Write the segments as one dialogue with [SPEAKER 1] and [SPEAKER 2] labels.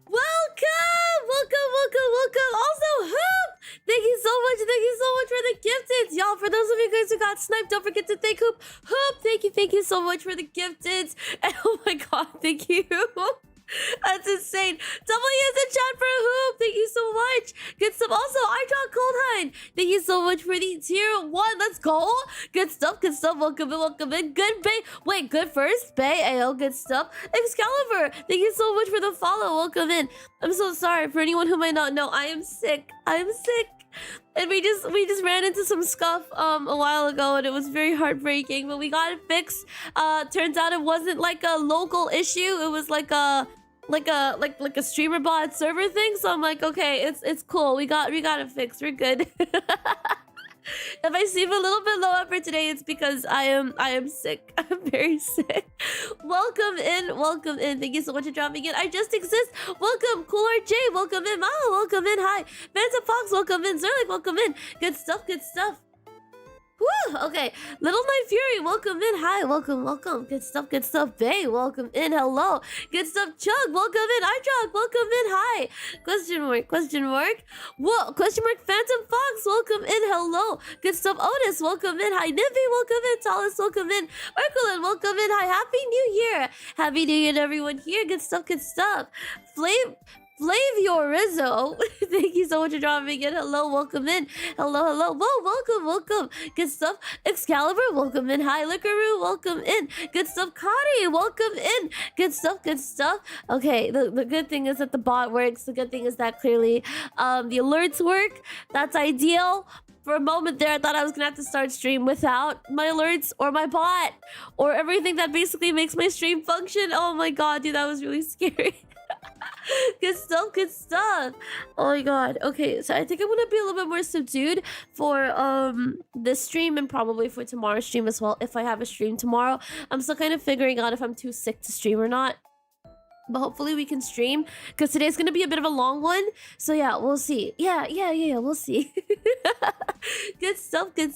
[SPEAKER 1] Welcome. Also, Hoop! Thank you so much for the gifteds. Y'all, for those of you guys who got sniped, don't forget to thank Hoop. Hoop, thank you so much for the gifteds. And oh my god, thank you. That's insane. W is in chat for Hoop. Thank you so much. Good stuff. Also, I draw Coldhind. Thank you so much for the tier 1. Let's go. Good stuff. Welcome in. Good Bay. Wait, good first. Bay. Ayo, good stuff. Excalibur. Thank you so much for the follow. Welcome in. I'm so sorry for anyone who might not know. I am sick. And we just ran into some scuff a while ago, and it was very heartbreaking, but we got it fixed. Turns out it wasn't like a local issue. It was like a streamer bot server thing. So I'm like, okay, it's cool. We got it fixed. We're good. If I seem a little bit low effort today, it's because I am sick. I'm very sick. Welcome in. Thank you so much for dropping in. I just exist. Welcome, Cooler J. Welcome in. Malo, welcome in. Hi, Phantom Fox. Welcome in. Zerlik, welcome in. Good stuff. Woo! Okay, Little Night Fury, welcome in. Hi, welcome. Good stuff. Bay, welcome in. Hello. Good stuff. Chug, welcome in. iDrog, welcome in. Hi. Question mark. Whoa, question mark. Phantom Fox, welcome in. Hello. Good stuff. Otis, welcome in. Hi, Nippy, welcome in. Talus, welcome in. Urkulin, welcome in. Hi, Happy New Year. Happy New Year to everyone here. Good stuff. Flavio Rizzo, thank you so much for dropping in. Hello, welcome in. Hello. Whoa, welcome. Good stuff. Excalibur, welcome in. Hi, Lickaroo, welcome in. Good stuff. Kari, welcome in. Good stuff. Okay, the good thing is that the bot works. The good thing is that clearly the alerts work. That's ideal. For a moment there, I thought I was gonna have to start stream without my alerts or my bot or everything that basically makes my stream function. Oh my god, dude, that was really scary. Good stuff. Oh my god. Okay, so I think I'm gonna be a little bit more subdued for this stream and probably for tomorrow's stream as well, if I have a stream tomorrow. I'm still kind of figuring out if I'm too sick to stream or not. But hopefully we can stream, because today's gonna be a bit of a long one. So yeah, we'll see. Yeah, we'll see. Good stuff. Happy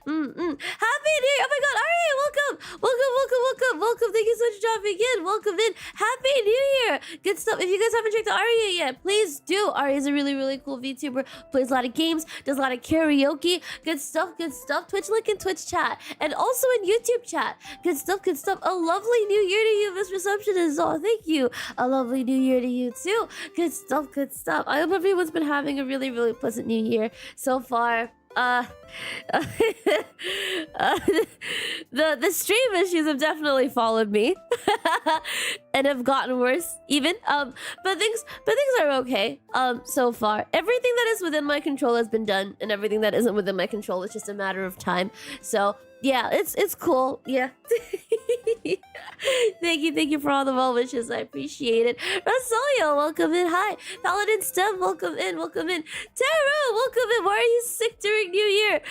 [SPEAKER 1] New Year! Oh my god, Ari, welcome. Thank you so much for dropping in. Welcome in. Happy New Year! Good stuff. If you guys haven't checked out Ari yet, please do. Ari is a really cool VTuber. Plays a lot of games, does a lot of karaoke. Good stuff. Twitch link in Twitch chat, and also in YouTube chat. Good stuff. A lovely New Year to you, Miss Receptionist. Oh, thank you. A lovely New Year to you too. Good stuff. I hope everyone's been having a really pleasant New Year so far. The stream issues have definitely followed me and have gotten worse even, but things are okay so far. Everything that is within my control has been done, and everything that isn't within my control is just a matter of time. So Yeah, it's cool. Yeah. Thank you for all the well wishes. I appreciate it. Rasoyo, welcome in. Hi. Paladin Steph, welcome in. Welcome in. Teru, welcome in. Why are you sick during New Year?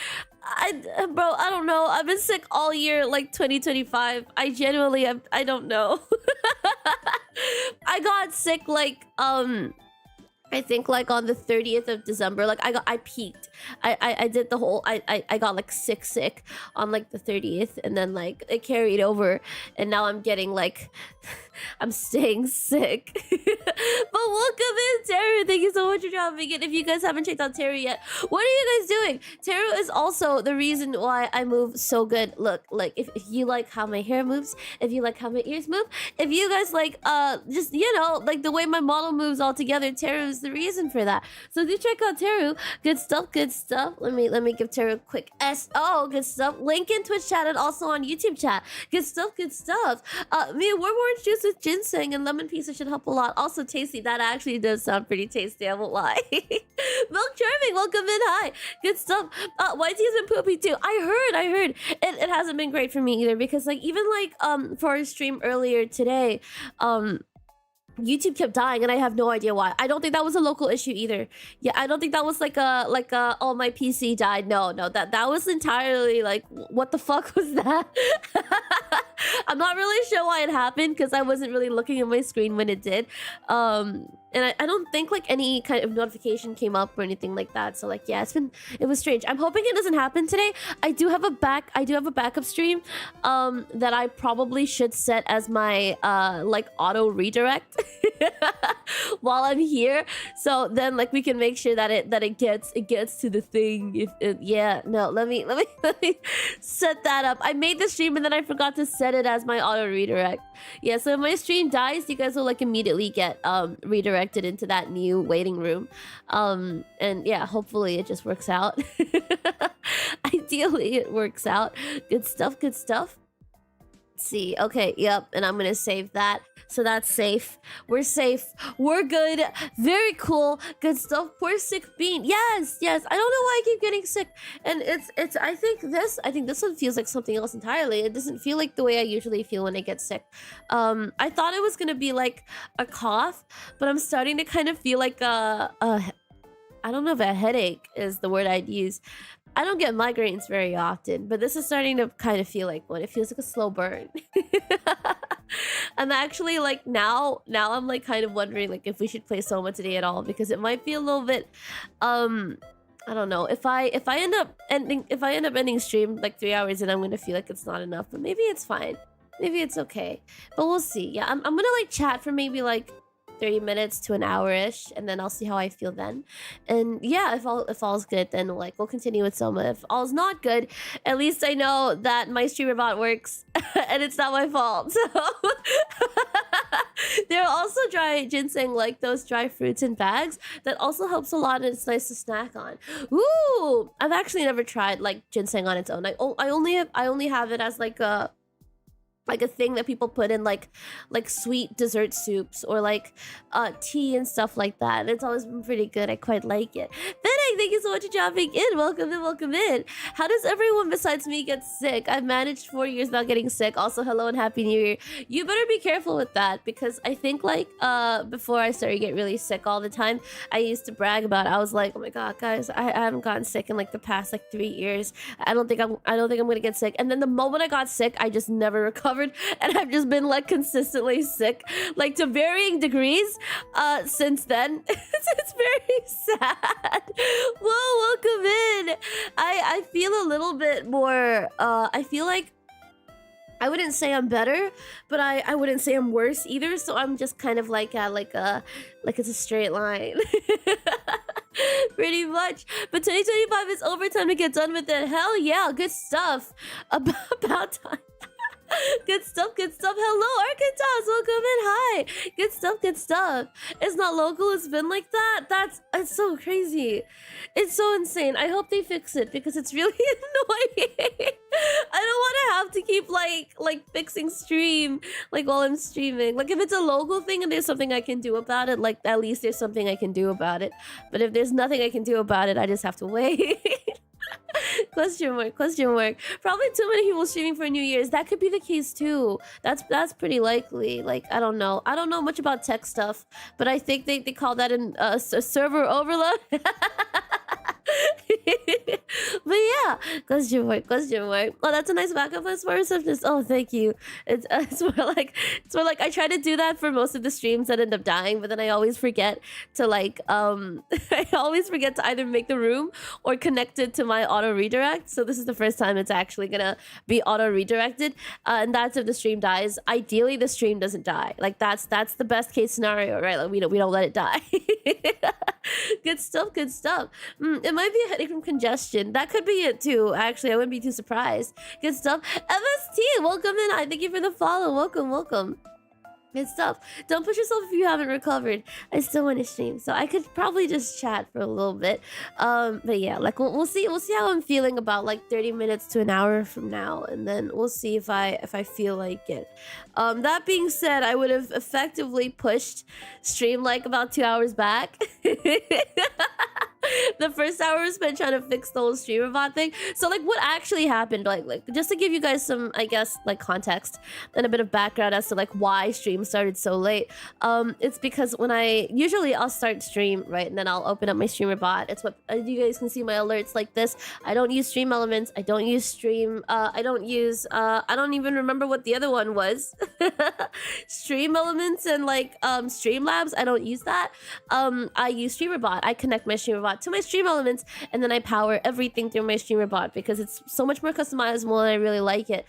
[SPEAKER 1] Bro, I don't know. I've been sick all year, like 2025. I genuinely, I don't know. I got sick like I think like on the 30th of December, like I peaked. I did the whole I got like sick on like the 30th, and then like it carried over, and now I'm getting like I'm staying sick. But welcome in, Teru. Thank you so much for dropping in. If you guys haven't checked out Teru yet, what are you guys doing? Teru is also the reason why I move so good. Look, like if you like how my hair moves, if you like how my ears move, if you guys like just like the way my model moves all together, Teru is the reason for that. So do check out Teru. Good stuff, good stuff. Let me give Teru a quick SO. Good stuff. Link in Twitch chat and also on YouTube chat. Good stuff, good stuff. Me a warm orange juice with ginseng and lemon pizza should help a lot. Also tasty. That actually does sound pretty tasty, I won't lie. Milk Charming, welcome in. Hi. Good stuff. YT has been poopy too. I heard. It hasn't been great for me either, because like even like for our stream earlier today, YouTube kept dying and I have no idea why. I don't think that was a local issue either. Yeah, I don't think that was like a oh my PC died. No, that was entirely like what the fuck was that? I'm not really sure why it happened because I wasn't really looking at my screen when it did. And I don't think like any kind of notification came up or anything like that. So like yeah, it was strange. I'm hoping it doesn't happen today. I do have a backup stream that I probably should set as my like auto redirect while I'm here. So then like we can make sure that it gets to the thing. Let me set that up. I made the stream and then I forgot to set it as my auto redirect. Yeah, so if my stream dies, you guys will like immediately get redirected into that new waiting room. And yeah, hopefully it just works out. Ideally it works out. Good stuff. Let's see. Okay, yep, and I'm gonna save that. So that's safe. We're safe. We're good. Very cool. Good stuff. Poor sick bean. Yes. I don't know why I keep getting sick. And it's I think this one feels like something else entirely. It doesn't feel like the way I usually feel when I get sick. I thought it was gonna be like a cough, but I'm starting to kind of feel like I don't know if a headache is the word I'd use. I don't get migraines very often, but this is starting to kind of feel like one. It feels like a slow burn. I'm actually like now I'm like kind of wondering like if we should play Soma today at all, because it might be a little bit I don't know, if I end up ending stream like 3 hours and I'm gonna feel like it's not enough, but maybe it's fine. Maybe it's okay. But we'll see. Yeah, I'm gonna like chat for maybe like 30 minutes to an hour-ish, and then I'll see how I feel then. And yeah, if all's good, then like we'll continue with Soma. If all's not good, at least I know that my streamer bot works and it's not my fault. So there are also dry ginseng, like those dry fruits in bags, that also helps a lot and it's nice to snack on. Ooh, I've actually never tried like ginseng on its own. I only have it as like a thing that people put in like sweet dessert soups or like tea and stuff like that. And it's always been pretty good. I quite like it. Fennec, thank you so much for dropping in. Welcome in. How does everyone besides me get sick? I've managed 4 years without getting sick. Also, hello and happy new year. You better be careful with that, because I think like before I started to get really sick all the time, I used to brag about it. I was like, oh my god, guys, I haven't gotten sick in like the past like 3 years. I don't think I'm gonna get sick. And then the moment I got sick, I just never recovered. And I've just been like consistently sick, like to varying degrees since then. It's very sad. Whoa, welcome in. I feel a little bit more I feel like I wouldn't say I'm better, but I wouldn't say I'm worse either. So I'm just kind of like it's a straight line. Pretty much. But 2025 is over. Time to get done with it. Hell yeah, good stuff. About time. Good stuff. Hello, Arkansas. Welcome in. Hi. Good stuff. It's not local. It's been like that. It's so crazy. It's so insane. I hope they fix it, because it's really annoying. I don't want to have to keep like fixing stream like while I'm streaming. Like if it's a local thing and there's something I can do about it, like at least there's something I can do about it. But if there's nothing I can do about it, I just have to wait. Question mark, question mark. Probably too many people streaming for New Year's. That could be the case too. That's pretty likely. Like, I don't know. I don't know much about tech stuff, but I think they call that a server overload. But yeah, question mark, question mark. Oh, that's a nice backup list for receptionist. Oh, thank you. It's more like I try to do that for most of the streams that end up dying, but then I always forget to like I always forget to either make the room or connect it to my auto redirect. So this is the first time it's actually gonna be auto redirected, and that's if the stream dies. Ideally, the stream doesn't die. Like that's the best case scenario, right? Like we don't let it die. Good stuff, good stuff. It might be a headache from congestion. That could be it too. Actually, I wouldn't be too surprised. Good stuff. MST, welcome in. I thank you for the follow. Welcome, welcome. Good stuff. Don't push yourself if you haven't recovered. I still want to stream, so I could probably just chat for a little bit. But yeah, like we'll see how I'm feeling about like 30 minutes to an hour from now, and then we'll see if I feel like it. That being said, I would have effectively pushed stream like about 2 hours back. The first hour was spent trying to fix the whole streamer bot thing. So like what actually happened, like just to give you guys some, I guess, like context and a bit of background as to like why stream started so late. It's because when I'll start stream, right, and then I'll open up my streamer bot. It's what you guys can see my alerts like this. I don't use stream elements. I don't use stream. I don't even remember what the other one was. Stream elements and like Streamlabs. I don't use that. I use streamer bot. I connect my streamer bot to my stream elements, and then I power everything through my streamer bot because it's so much more customizable and I really like it.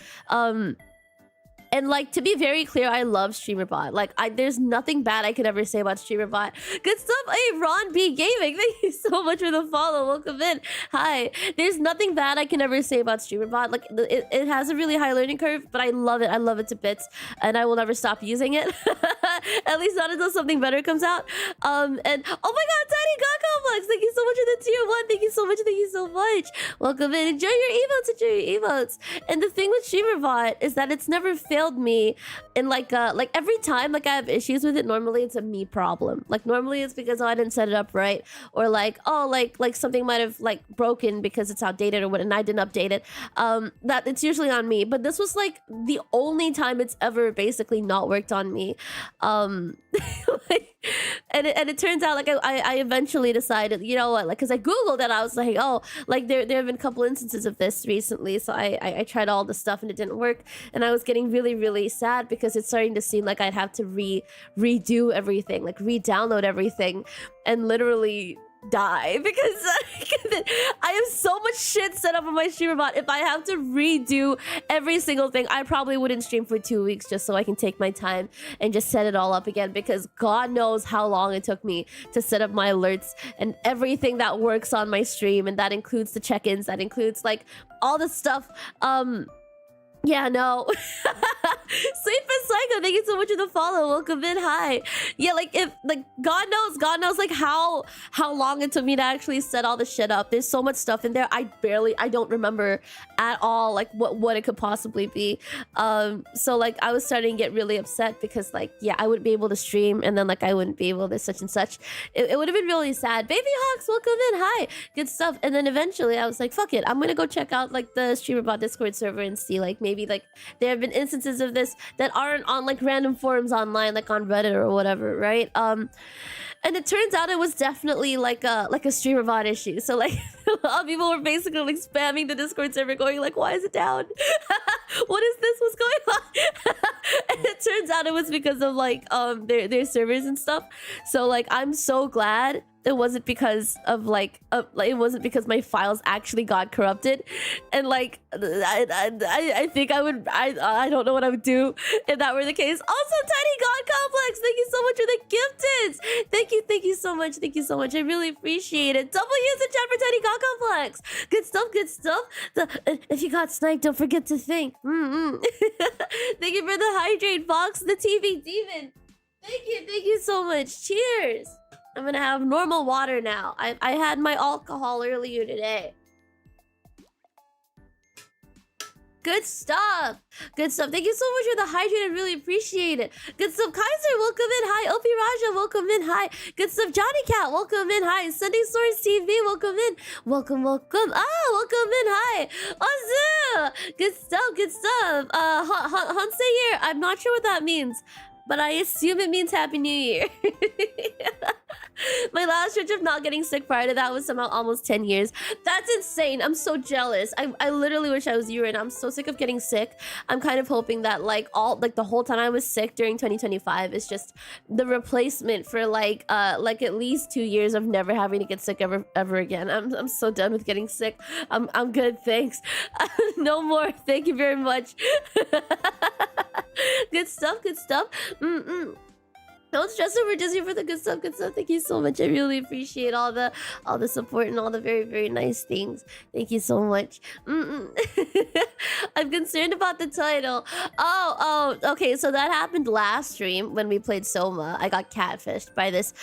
[SPEAKER 1] And like, to be very clear, I love StreamerBot. Like, there's nothing bad I could ever say about StreamerBot. Good stuff. Hey, Ron B Gaming, thank you so much for the follow. Welcome in. Hi. There's nothing bad I can ever say about StreamerBot. Like, it has a really high learning curve, but I love it. I love it to bits, and I will never stop using it. At least not until something better comes out. And oh my God, Tiny God Complex, thank you so much for the tier 1. Thank you so much. Thank you so much. Welcome in. Enjoy your emotes. Enjoy your emotes. And the thing with StreamerBot is that it's never failed me in like every time like I have issues with it. Normally it's a me problem. Like normally it's because I didn't set it up right, or like like something might have like broken because it's outdated or what, and I didn't update it. That it's usually on me, but this was like the only time it's ever basically not worked on me. And it turns out like I eventually decided, you know what, like because I googled it, I was like, oh, like there have been a couple instances of this recently, so I tried all the stuff and it didn't work, and I was getting really sad because it's starting to seem like I'd have to redo everything, like re-download everything, and literally die because I have so much shit set up on my streamer bot. If I have to redo every single thing, I probably wouldn't stream for 2 weeks just so I can take my time and just set it all up again, because God knows how long it took me to set up my alerts and everything that works on my stream, and that includes the check-ins, that includes like all the stuff. Yeah, no. Sleep and Psycho, thank you so much for the follow. Welcome in. Hi. Yeah, like if like God knows like how long it took me to actually set all the shit up. There's so much stuff in there. I don't remember at all like what it could possibly be. So like I was starting to get really upset because like, yeah, I wouldn't be able to stream, and then like I wouldn't be able to such and such. It would have been really sad. Baby Hawks, welcome in. Hi. Good stuff. And then eventually I was like, fuck it, I'm gonna go check out like the StreamerBot Discord server and see like maybe like there have been instances of this that aren't on like random forums online, like on Reddit or whatever, right? And it turns out it was definitely like a StreamerBot issue. So like a lot of people were basically like spamming the Discord server going like, why is it down? What is this? What's going on? And it turns out it was because of like their servers and stuff. So like I'm so glad it wasn't because of like it wasn't because my files actually got corrupted, and like I think I don't know what I would do if that were the case. Also, Tiny God Complex, thank you so much for the gifted. Thank you so much. I really appreciate it. Double use in chat for Tiny God Complex. Good stuff. If you got sniped, don't forget to think. Thank you for the hydrate box, the TV demon. Thank you so much. Cheers. I'm gonna have normal water now. I had my alcohol earlier today. Good stuff. Good stuff. Thank you so much for the hydrate. I really appreciate it. Good stuff. Kaiser, welcome in. Hi. Opie Raja, welcome in. Hi. Good stuff. Johnny Cat, welcome in. Hi. Sunday Source TV, welcome in. Welcome. Welcome in. Hi. Ozu. Good stuff. Good stuff. Hanse here. I'm not sure what that means, but I assume it means Happy New Year. My last stretch of not getting sick prior to that was somehow almost 10 years. That's insane. I'm so jealous. I literally wish I was you right now. I'm so sick of getting sick. I'm kind of hoping that the whole time I was sick during 2025 is just the replacement for at least 2 years of never having to get sick ever again. I'm so done with getting sick. I'm good, thanks. No more. Thank you very much. Good stuff. Don't stress over Disney for the good stuff. Thank you so much. I really appreciate all the support and all the very, very nice things. Thank you so much. I'm concerned about the title. Oh, okay. So that happened last stream when we played Soma. I got catfished by this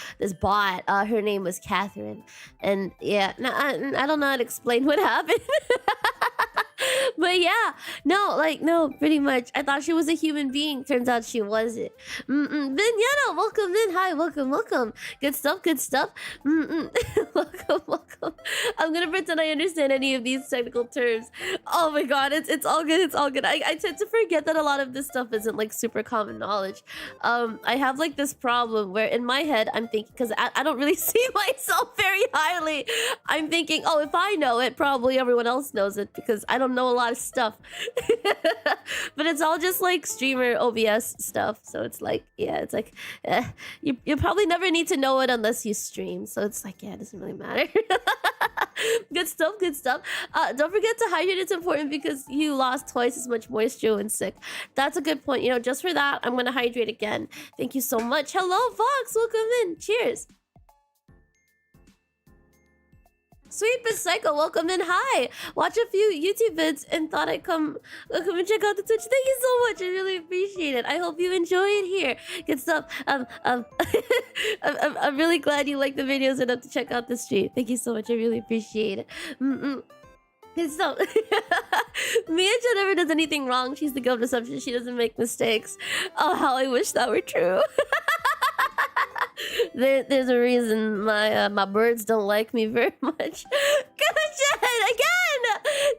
[SPEAKER 1] bot. Her name was Catherine, and yeah, I don't know how to explain what happened. But yeah, no, pretty much. I thought she was a human being. Turns out she wasn't. Vignetto, welcome in. Hi, welcome. Good stuff. Welcome. I'm gonna pretend I understand any of these technical terms. Oh my god, it's all good. I tend to forget that a lot of this stuff isn't like super common knowledge. I have like this problem where in my head I'm thinking, because I don't really see myself very highly. I'm thinking, oh, if I know it, probably everyone else knows it, because I don't know a lot of stuff. But it's all just like streamer OBS stuff, so it's like, yeah, it's like you probably never need to know it unless you stream, so it's like, yeah, it doesn't really matter. Good stuff. Don't forget to hydrate. It's important because you lost twice as much moisture when sick. That's a good point. Just for that, I'm gonna hydrate again. Thank you so much. Hello, Vox, welcome in. Cheers. Sweet but Psycho, welcome in. Hi. Watch a few YouTube vids and thought I'd come and check out the Twitch. Thank you so much. I really appreciate it. I hope you enjoy it here. Good stuff. I'm really glad you like the videos enough to check out the stream. Thank you so much. I really appreciate it. Good stuff. Mia never does anything wrong. She's the guilt of assumption. She doesn't make mistakes. Oh, how I wish that were true. There's a reason my birds don't like me very much. Kuchin again.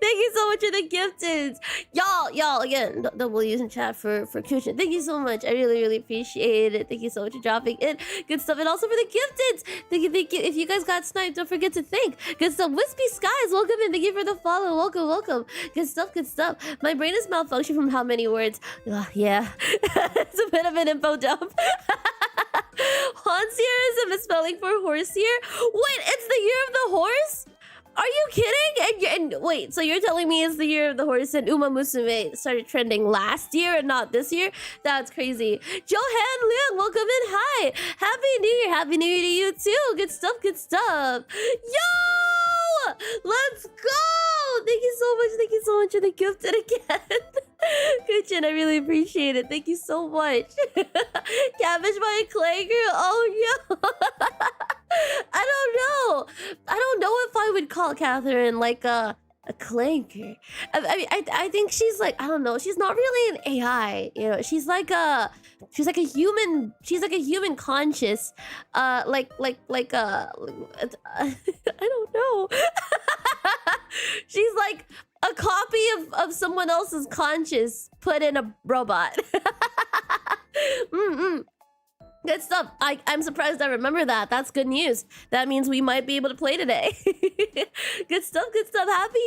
[SPEAKER 1] Thank you so much for the gifteds, y'all again. Double using chat for Kuchin. Thank you so much. I really appreciate it. Thank you so much for dropping in. Good stuff, and also for the gifteds. Thank you. If you guys got sniped, don't forget to thank. Good stuff. Wispy Skies, welcome in. Thank you for the follow. Welcome. Good stuff. My brain is malfunctioned from how many words? Yeah, it's a bit of an info dump. Honsier is a misspelling for horsier. Wait, it's the year of the horse? Are you kidding? And wait, so you're telling me it's the year of the horse and Uma Musume started trending last year and not this year? That's crazy. Johan Leung, welcome in. Hi. Happy New Year. Happy New Year to you too. Good stuff. Yo! Let's go! Thank you so much for the gifted again. Kuchin, I really appreciate it. Thank you so much. Cabbage by a clay girl? Oh no. I don't know if I would call Catherine like a clanker. I think she's like, I don't know, she's not really an AI, she's like a human, conscious, I don't know. She's like a copy of someone else's conscious put in a robot. Good stuff. I'm surprised I remember that. That's good news. That means we might be able to play today. Good stuff. Happy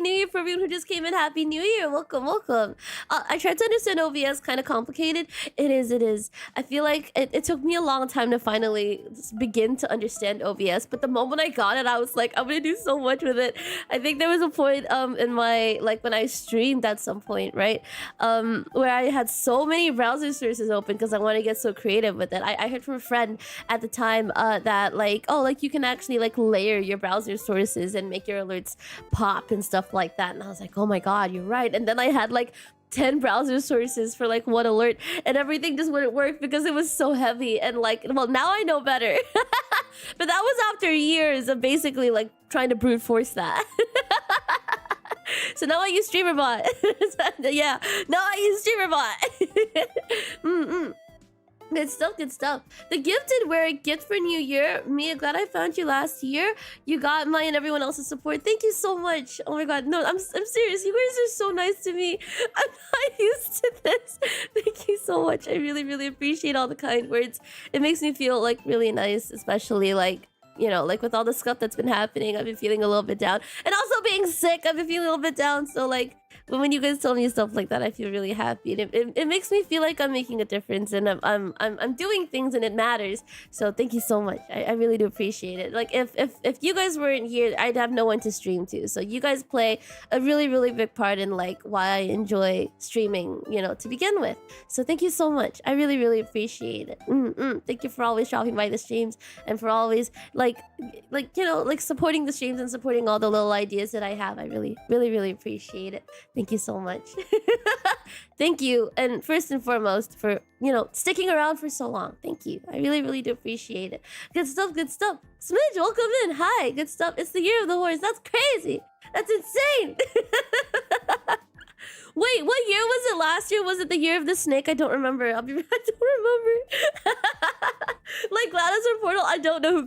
[SPEAKER 1] New Year for everyone who just came in. Happy New Year. Welcome. I tried to understand OBS, kind of complicated. It is. I feel like it took me a long time to finally begin to understand OBS, but the moment I got it, I was like, I'm gonna do so much with it. I think there was a point in my, like, when I streamed at some point, right? Where I had so many browser sources open because I want to get so creative with it. I heard from a friend at the time that you can actually like layer your browser sources and make your alerts pop and stuff like that, and I was like, oh my god, you're right. And then I had like 10 browser sources for like one alert, and everything just wouldn't work because it was so heavy. And like, well, now I know better. But that was after years of basically like trying to brute force that. So now I use StreamerBot. Yeah, now I use StreamerBot. Good stuff, good stuff. The gifted wear a gift for New Year. Mia, glad I found you last year. You got my and everyone else's support. Thank you so much. Oh my god, no, I'm serious. You guys are so nice to me. I'm not used to this. Thank you so much. I really, really appreciate all the kind words. It makes me feel like really nice, especially like, you know, like with all the stuff that's been happening. I've been feeling a little bit down, and also being sick. I've been feeling a little bit down. So like, but when you guys tell me stuff like that, I feel really happy. And it makes me feel like I'm making a difference, and I'm doing things, and it matters. So thank you so much. I really do appreciate it. Like if you guys weren't here, I'd have no one to stream to. So you guys play a really, really big part in like why I enjoy streaming, you know, to begin with. So thank you so much. I really, really appreciate it. Thank you for always dropping by the streams, and for always like you know, like supporting the streams and supporting all the little ideas that I have. I really, really, really appreciate it. Thank you so much. Thank you. And first and foremost for, you know, sticking around for so long. Thank you. I really, really do appreciate it. Good stuff, good stuff. Smidge, welcome in. Hi, good stuff. It's the year of the horse. That's crazy. That's insane. Wait, what year was it last year? Was it the year of the snake? I don't remember. I don't remember. Like GLaDOS or Portal? I don't know who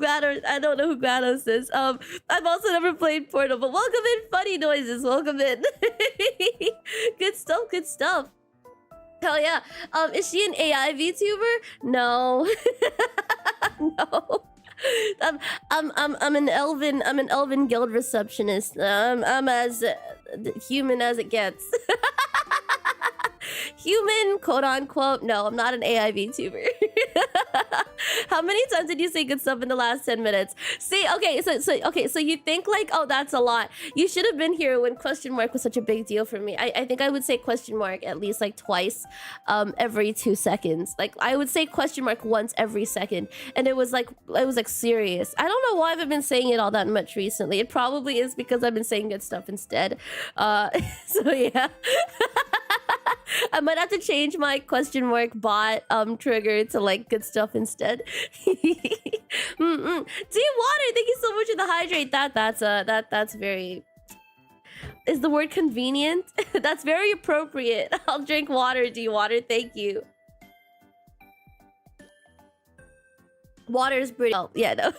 [SPEAKER 1] GLaDOS is. I've also never played Portal, but welcome in, Funny Noises. Welcome in. Good stuff, good stuff. Hell yeah. Is she an AI VTuber? No. No. I'm an elven guild receptionist. I'm as human as it gets. Human, quote unquote. No, I'm not an AI VTuber. How many times did you say good stuff in the last 10 minutes? See, okay, so you think like, oh, that's a lot. You should have been here when question mark was such a big deal for me. I think I would say question mark at least like twice every 2 seconds. Like I would say question mark once every second, and it was like serious. I don't know why I've been saying it all that much recently. It probably is because I've been saying good stuff instead. So yeah. I might have to change my question mark bot trigger to like good stuff instead. Team Water, thank you so much for the hydrate. That's very, is the word convenient? That's very appropriate. I'll drink water, D Water. Thank you. Water is pretty. Oh yeah, no.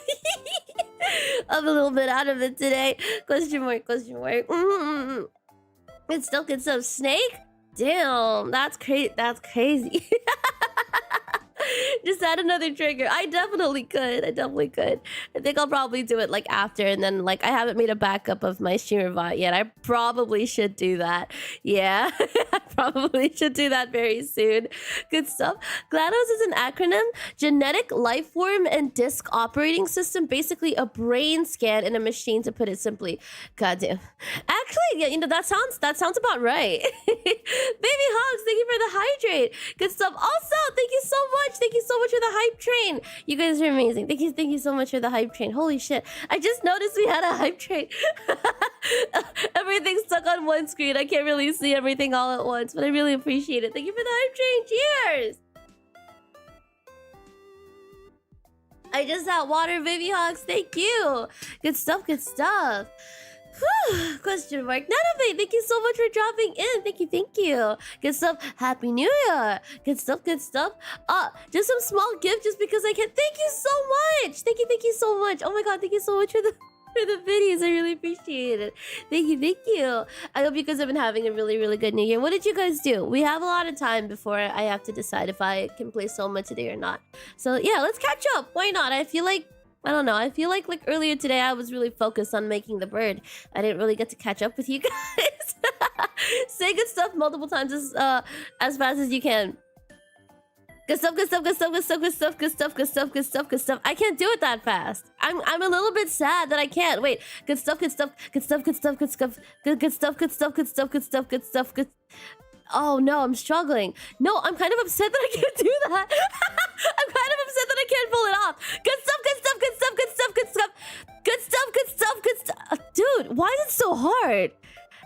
[SPEAKER 1] I'm a little bit out of it today. Question mark, question mark. Good stuff, good stuff. Snake? Damn, that's crazy. That's crazy. Just add another trigger. I definitely could. I think I'll probably do it like after, and then like I haven't made a backup of my streamer bot yet. I probably should do that. Yeah, I probably should do that very soon. Good stuff. GLaDOS is an acronym: genetic life form and disk operating system. Basically, a brain scan in a machine, to put it simply. Goddamn. Actually, yeah, you know that sounds about right. Baby Hogs, thank you for the hydrate. Good stuff. Also, thank you so much. Thank you so much for the hype train. You guys are amazing. Thank you so much for the hype train. Holy shit. I just noticed we had a hype train. Everything's stuck on one screen. I can't really see everything all at once, but I really appreciate it. Thank you for the hype train. Cheers. I just had water, Baby Hogs. Thank you. Good stuff, good stuff. Whew, question mark. Nanavate, thank you so much for dropping in. Thank you. Good stuff. Happy New Year. Good stuff, good stuff. Just some small gift just because I can. Thank you so much. Thank you so much. Oh my god, thank you so much for the videos. I really appreciate it. Thank you. I hope you guys have been having a really, really good New Year. What did you guys do? We have a lot of time before I have to decide if I can play Soma today or not. So yeah, let's catch up. Why not? I feel like, I don't know. I feel like earlier today I was really focused on making the bird. I didn't really get to catch up with you guys. Say good stuff multiple times as fast as you can. Good stuff. I can't do it that fast. I'm a little bit sad that I can't. Wait. Good stuff. Oh no, I'm struggling. No, I'm kind of upset that I can't do that. I'm kind of upset that I can't pull it off. Good stuff. Dude, why is it so hard?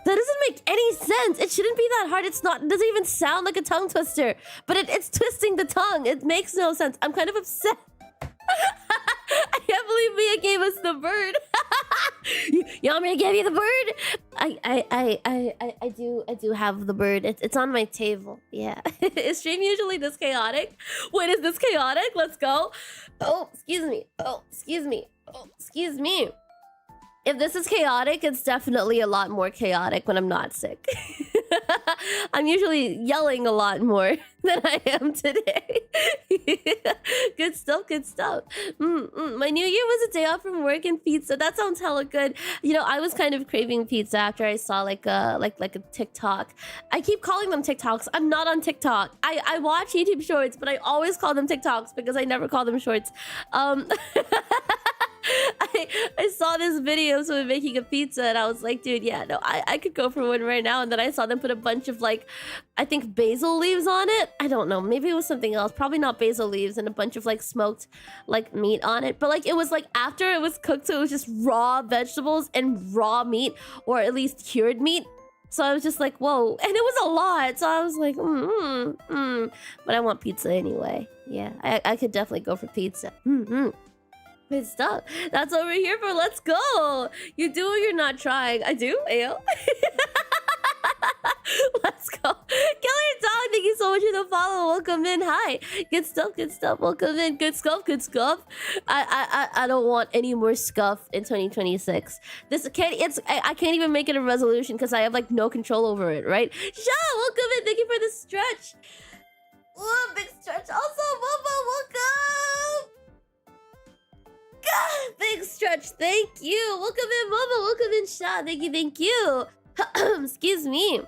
[SPEAKER 1] That doesn't make any sense. It shouldn't be that hard. It's not. It doesn't even sound like a tongue twister. But it's twisting the tongue. It makes no sense. I'm kind of upset. I can't believe Mia gave us the bird. You want me to give you the bird? I do have the bird. It's on my table. Yeah. Is stream usually this chaotic? Wait, is this chaotic? Let's go. Oh, excuse me. Oh, excuse me. Oh, excuse me. If this is chaotic, it's definitely a lot more chaotic when I'm not sick. I'm usually yelling a lot more than I am today. Good stuff, good stuff. My new year was a day off from work and pizza. That sounds hella good. You know, I was kind of craving pizza after I saw like a TikTok. I keep calling them TikToks. I'm not on TikTok. I watch YouTube shorts, but I always call them TikToks because I never call them shorts. I saw this video of someone making a pizza and I was like, dude, yeah, no, I could go for one right now. And then I saw them put a bunch of like, I think basil leaves on it. I don't know. Maybe it was something else. Probably not basil leaves, and a bunch of like smoked like meat on it. But like it was like after it was cooked, so it was just raw vegetables and raw meat, or at least cured meat. So I was just like, whoa. And it was a lot. So I was like, But I want pizza anyway. Yeah, I could definitely go for pizza. Good stuff. That's what we're here for. Let's go. You do or you're not trying. I do. Ayo. Let's go. Killer Dog, thank you so much for the follow. Welcome in. Hi. Good stuff. Good stuff. Welcome in. Good scuff. Good scuff. I don't want any more scuff in 2026. This can't. I can't even make it a resolution because I have like no control over it. Right? Sha, welcome in. Thank you for the stretch. Oh, big stretch. Also, Momo, welcome. God, big stretch. Thank you. Welcome in, Mama. Welcome in, Sha. Thank you. Thank you. Excuse me.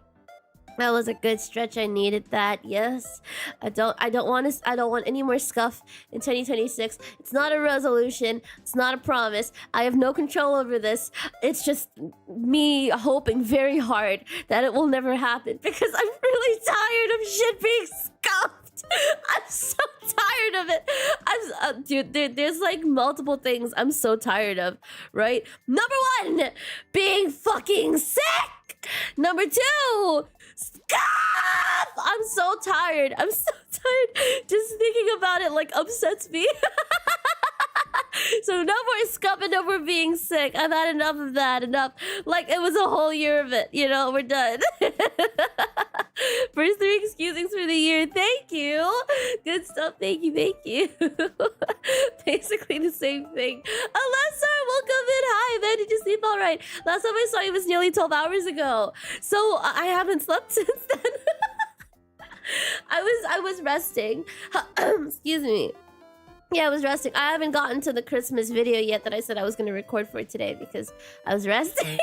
[SPEAKER 1] That was a good stretch. I needed that. Yes. I don't want any more scuff in 2026. It's not a resolution. It's not a promise. I have no control over this. It's just me hoping very hard that it will never happen because I'm really tired of shit being scuffed. I'm so tired of it. Dude, there's like multiple things I'm so tired of, right? Number one, being fucking sick. Number two, scuff. I'm so tired. I'm so tired. Just thinking about it like upsets me. So no more scuff and no more being sick. I've had enough of that. Enough. Like it was a whole year of it. You know, we're done. First 3 excusings for the year. Thank you. Good stuff. Thank you. Thank you. Basically the same thing. Alessa, welcome in. Hi, man. Did you sleep all right? Last time I saw you was nearly 12 hours ago. So I haven't slept since then. I was resting. Excuse me. Yeah, I was resting. I haven't gotten to the Christmas video yet that I said I was going to record for today because I was resting.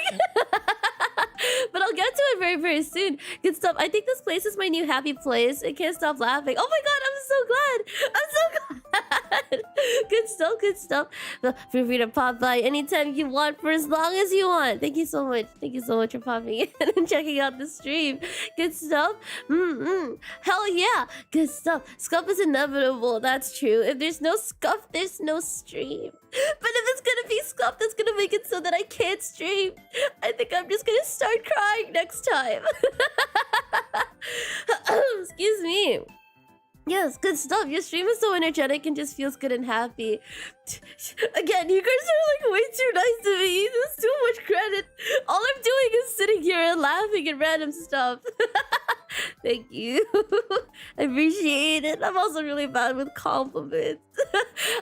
[SPEAKER 1] But I'll get to it very, very soon. Good stuff. I think this place is my new happy place. I can't stop laughing. Oh my god, I'm so glad. I'm so glad. Good stuff, good stuff. Feel free to pop by anytime you want for as long as you want. Thank you so much. Thank you so much for popping in and checking out the stream. Good stuff. Hell yeah. Good stuff. Scuff is inevitable. That's true. If there's no scuff, there's no stream. But if it's gonna be scuff, that's gonna make it so that I can't stream. I think I'm just gonna start crying next time. Excuse me. Yes, good stuff. Your stream is so energetic and just feels good and happy. Again, you guys are like way too nice to me. There's too much credit. All I'm doing is sitting here and laughing at random stuff. Thank you. I appreciate it. I'm also really bad with compliments.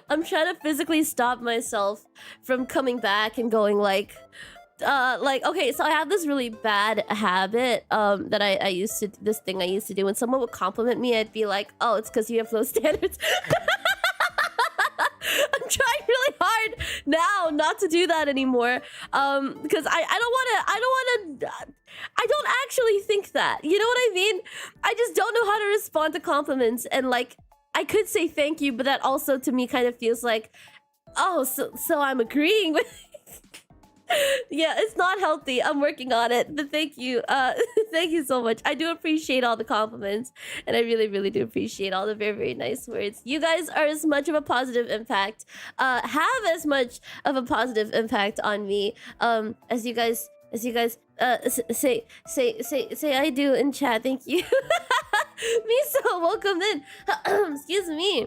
[SPEAKER 1] I'm trying to physically stop myself from coming back and going like, okay, so I have this really bad habit that I used to do. When someone would compliment me, I'd be like, oh, it's because you have low standards. I'm trying really hard now not to do that anymore, because I don't actually think that, you know what I mean? I just don't know how to respond to compliments, and like I could say thank you, but that also to me kind of feels like, oh, so I'm agreeing with yeah, it's not healthy. I'm working on it, but thank you. Thank you so much. I do appreciate all the compliments, and I really, really do appreciate all the very, very nice words. You guys are as much of a positive impact, have as much of a positive impact on me, as you guys say I do in chat. Thank you. Miso, welcome in. Excuse me.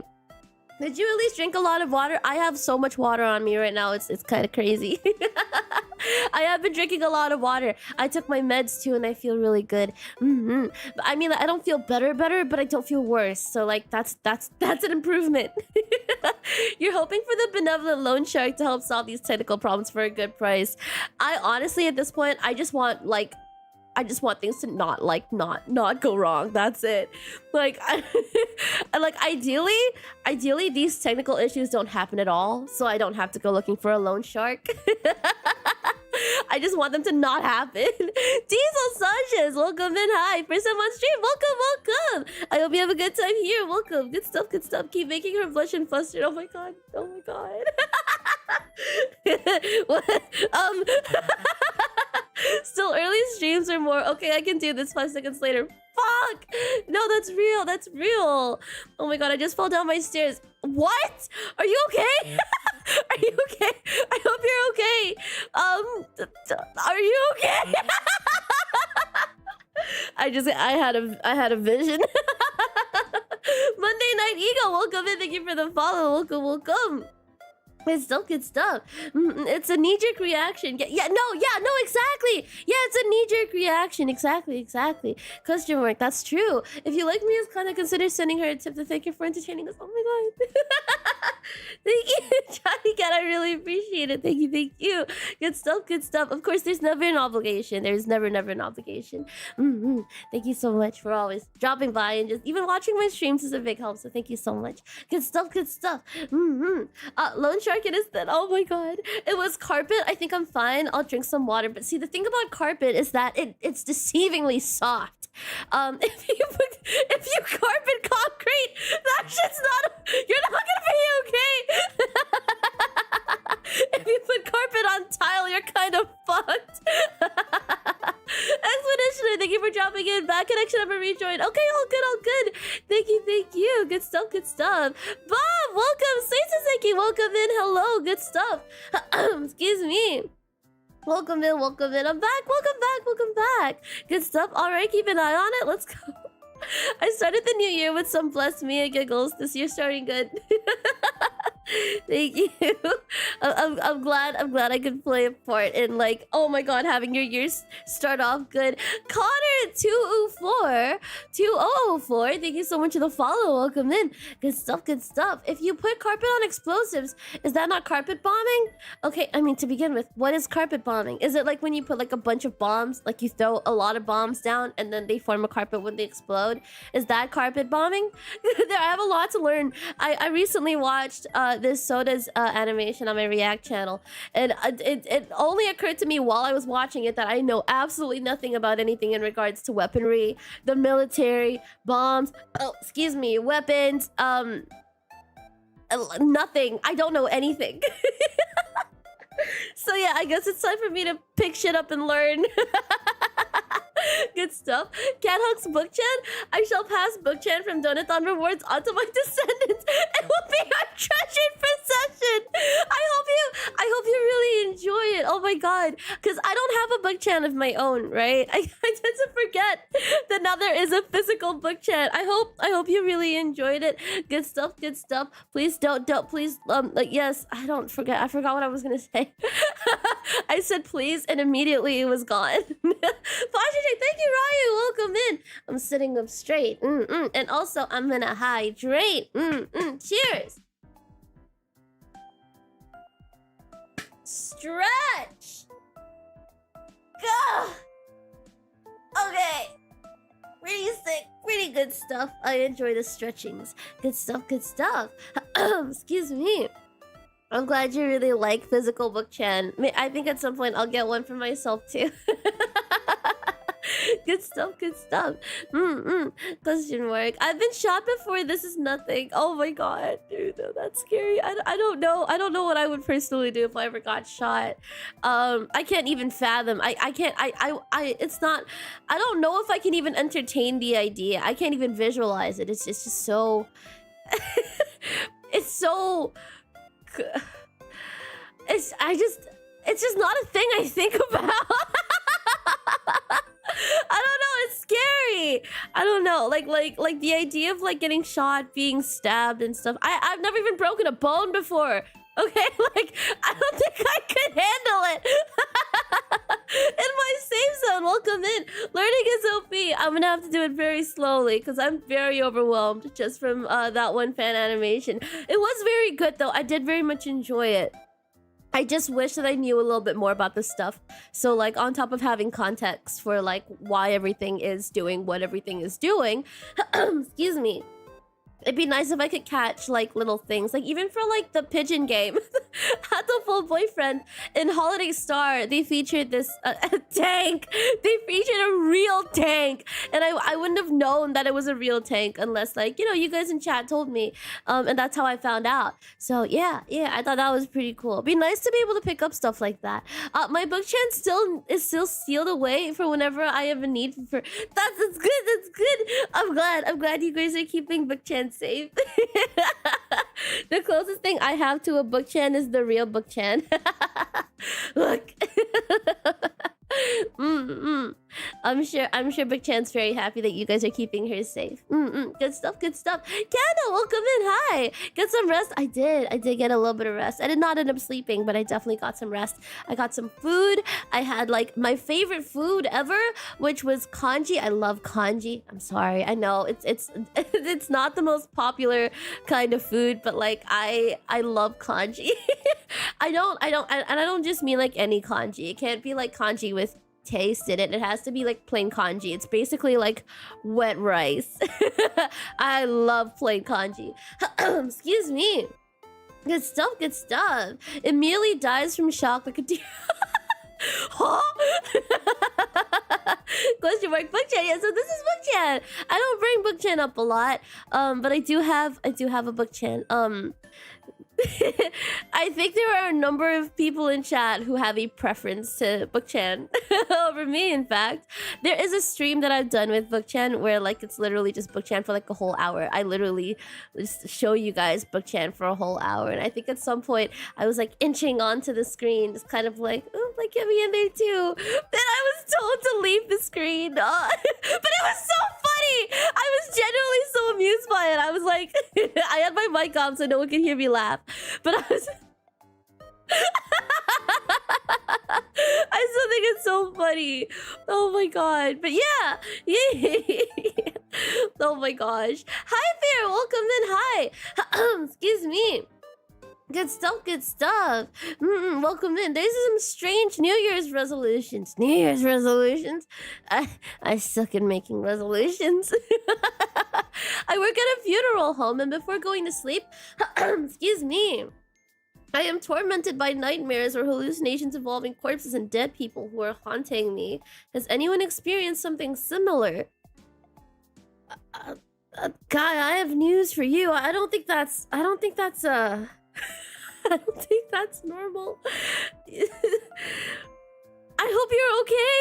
[SPEAKER 1] Did you at least drink a lot of water? I have so much water on me right now. It's kind of crazy. I have been drinking a lot of water. I took my meds too, and I feel really good. I mean, I don't feel better, but I don't feel worse. So like, that's an improvement. You're hoping for the benevolent loan shark to help solve these technical problems for a good price. I honestly, at this point, I just want things to not go wrong. That's it. Like, like ideally these technical issues don't happen at all, so I don't have to go looking for a loan shark. I just want them to not happen. Diesel Sanchez, welcome in. Hi, first time on stream. Welcome. I hope you have a good time here. Welcome. Good stuff. Keep making her blush and flustered. Oh my god. What? Still early streams or more. Okay, I can do this 5 seconds later. Fuck! No, that's real. Oh my god, I just fell down my stairs. What? Are you okay? Are you okay? I hope you're okay. Are you okay? I had a vision. Monday Night Eagle, welcome in. Thank you for the follow. Welcome. It's still good stuff. It's a knee-jerk reaction. No, exactly. Yeah, it's a knee-jerk reaction. Exactly. Question mark. That's true. If you like me, just kind of consider sending her a tip to thank you for entertaining us. Oh my god. Thank you, Johnny Cat. I really appreciate it. Thank you. Good stuff. Of course, there's never an obligation. There's never an obligation. Thank you so much for always dropping by and just even watching my streams is a big help. So thank you so much. Good stuff. Loan shark. It is that. Oh my god. It was carpet. I think I'm fine. I'll drink some water. But see, the thing about carpet is that it's deceivingly soft. If you carpet concrete, that shit's not. You're not gonna be okay. If you put carpet on tile, you're kind of fucked. Expeditioner, thank you for dropping in. Bad connection, ever rejoined. Okay, all good. Thank you. Good stuff. Bob, welcome. Seisuseki, welcome in. Hello, good stuff. Excuse me. Welcome in. I'm back. Welcome back. Good stuff. All right, keep an eye on it. Let's go. I started the new year with some bless me and giggles. This year's starting good. Thank you. I'm glad I could play a part in, like, oh my god, having your years start off good. Connor 2004, thank you so much for the follow. Welcome in. Good stuff. If you put carpet on explosives, is that not carpet bombing? Okay, I mean, to begin with, what is carpet bombing? Is it like when you put like a bunch of bombs, like you throw a lot of bombs down and then they form a carpet when they explode? Is that carpet bombing? I have a lot to learn. I recently watched this Soda's animation on my React channel, and it only occurred to me while I was watching it that I know absolutely nothing about anything in regards to weaponry, the military, bombs, weapons, nothing. I don't know anything. So yeah, I guess it's time for me to pick shit up and learn. Good stuff. Cat Hugs Bookchan. I shall pass Bookchan from Donathon rewards onto my descendants. It will be our treasured possession. I hope you really enjoy it. Oh my god. Because I don't have a Bookchan of my own, right? I tend to forget that now there is a physical Bookchan. I hope you really enjoyed it. Good stuff. Please don't please yes, I forgot what I was gonna say. I said please and immediately it was gone. Thank you, Ryu. Welcome in. I'm sitting up straight. And also, I'm gonna hydrate. Cheers. Stretch. Gah. Okay. Pretty sick. Pretty good stuff. I enjoy the stretchings. Good stuff. Excuse me. I'm glad you really like physical Bookchan. I think at some point I'll get one for myself too. Good stuff. Question mark. I've been shot before. This is nothing. Oh my god, dude, that's scary. I don't know what I would personally do if I ever got shot. I can't even fathom. It's not. I don't know if I can even entertain the idea. I can't even visualize it. It's just so. It's so. It's just not a thing I think about. I don't know, it's scary. I don't know. know, like the idea of like getting shot, being stabbed and stuff. I've never even broken a bone before. Okay, like I don't think I could handle it. In my safe zone, welcome in. Learning is OP. I'm gonna have to do it very slowly because I'm very overwhelmed just from that one fan animation. It was very good though. I did very much enjoy it. I just wish that I knew a little bit more about this stuff. So like on top of having context for like why everything is doing what everything is doing, excuse me. It'd be nice if I could catch like little things, like even for like the pigeon game. Had the full boyfriend in Holiday Star. They featured this tank. They featured a real tank, and I wouldn't have known that it was a real tank unless like you guys in chat told me, and that's how I found out. So yeah, I thought that was pretty cool. It'd be nice to be able to pick up stuff like that. My book chant is still sealed away for whenever I have a need for. That's good. That's good. I'm glad you guys are keeping book chant safe. The closest thing I have to a book chan is the real book chan. Look. I'm sure Big Chan's very happy that you guys are keeping her safe. Good stuff. Candle, welcome in. Hi. Get some rest. I did get a little bit of rest. I did not end up sleeping, but I definitely got some rest. I got some food. I had like my favorite food ever, which was kanji. I love kanji. I'm sorry. I know it's not the most popular kind of food, but like I love kanji. I don't just mean like any kanji. It can't be like kanji with taste in it. It has to be like plain kanji. It's basically like wet rice. I love plain kanji. Excuse me. Good stuff. Immediately dies from shock like a deer. Huh? Question mark Bookchan. Yeah, so this is Bookchan. I don't bring Bookchan up a lot, but I do have a Bookchan. I think there are a number of people in chat who have a preference to Bookchan over me, in fact. There is a stream that I've done with Bookchan where like it's literally just Bookchan for like a whole hour. I literally just show you guys Bookchan for a whole hour, and I think at some point I was like inching onto the screen, just kind of like, oh, like get me in there too. Then I was told to leave the screen. But it was so funny! I was genuinely so amused by it. I was like, I had my mic on so no one could hear me laugh. But I was... I still think it's so funny. Oh my god. But yeah. Oh my gosh. Hi, Bear. Welcome in. Hi. Excuse me. Good stuff. Welcome in. There's some strange New Year's resolutions. I suck at making resolutions. I work at a funeral home, and before going to sleep, excuse me, I am tormented by nightmares or hallucinations involving corpses and dead people who are haunting me. Has anyone experienced something similar? Guy, I have news for you. I don't think that's I don't think that's normal. I hope you're okay.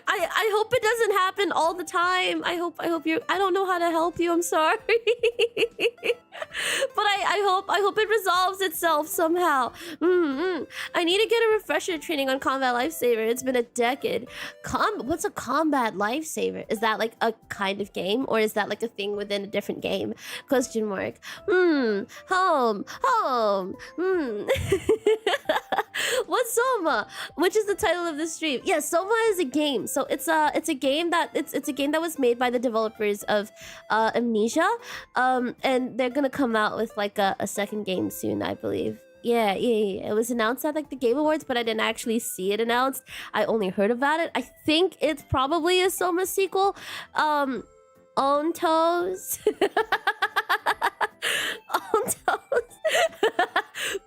[SPEAKER 1] I hope it doesn't happen all the time. I hope you're... I don't know how to help you. I'm sorry. But I hope it resolves itself somehow. I need to get a refresher training on combat lifesaver. It's been a decade. What's a combat lifesaver? Is that like a kind of game, or is that like a thing within a different game? Question mark. Home. What's Soma? Which is the title of the stream? Yeah, Soma is a game. So it's a game that was made by the developers of Amnesia. And they're gonna come out with like a second game soon, I believe. Yeah. It was announced at like the Game Awards, but I didn't actually see it announced. I only heard about it. I think it's probably a Soma sequel. On toes. On toes.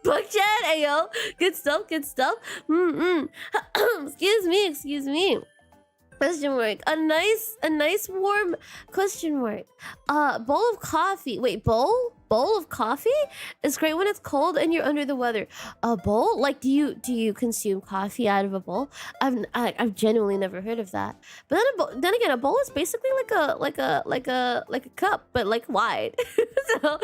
[SPEAKER 1] Bookchat, ayo. Good stuff. Excuse me. Question mark. A nice warm question mark. Bowl of coffee. Wait, bowl? bowl of coffee is great when it's cold and you're under the weather. A bowl? Like, do you consume coffee out of a bowl? I've genuinely never heard of that. But then again, a bowl is basically like a cup, but like wide. So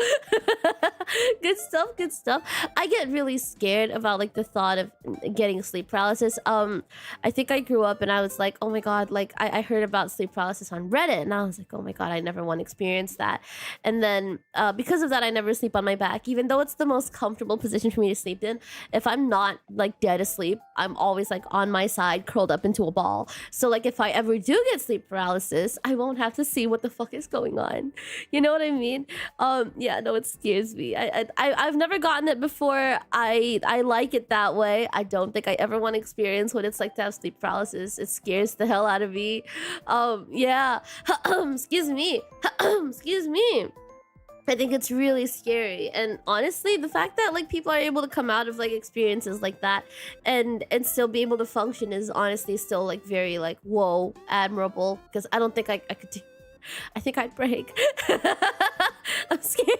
[SPEAKER 1] good stuff, good stuff. I get really scared about like the thought of getting sleep paralysis. I think I grew up and I was like, oh my god, like I heard about sleep paralysis on Reddit, and I was like, oh my god, I never want to experience that. And then because of that, I never sleep on my back, even though it's the most comfortable position for me to sleep in. If I'm not like dead asleep, I'm always like on my side, curled up into a ball. So like if I ever do get sleep paralysis, I won't have to see what the fuck is going on. You know what I mean? Yeah, no, it scares me. I've never gotten it before. I like it that way. I don't think I ever want to experience what it's like to have sleep paralysis. It scares the hell out of me. Yeah. Excuse me. Excuse me. I think it's really scary. And honestly, the fact that like people are able to come out of like experiences like that and still be able to function is honestly still like very like, whoa, admirable. Because I don't think I could do. I think I'd break. I'm scared.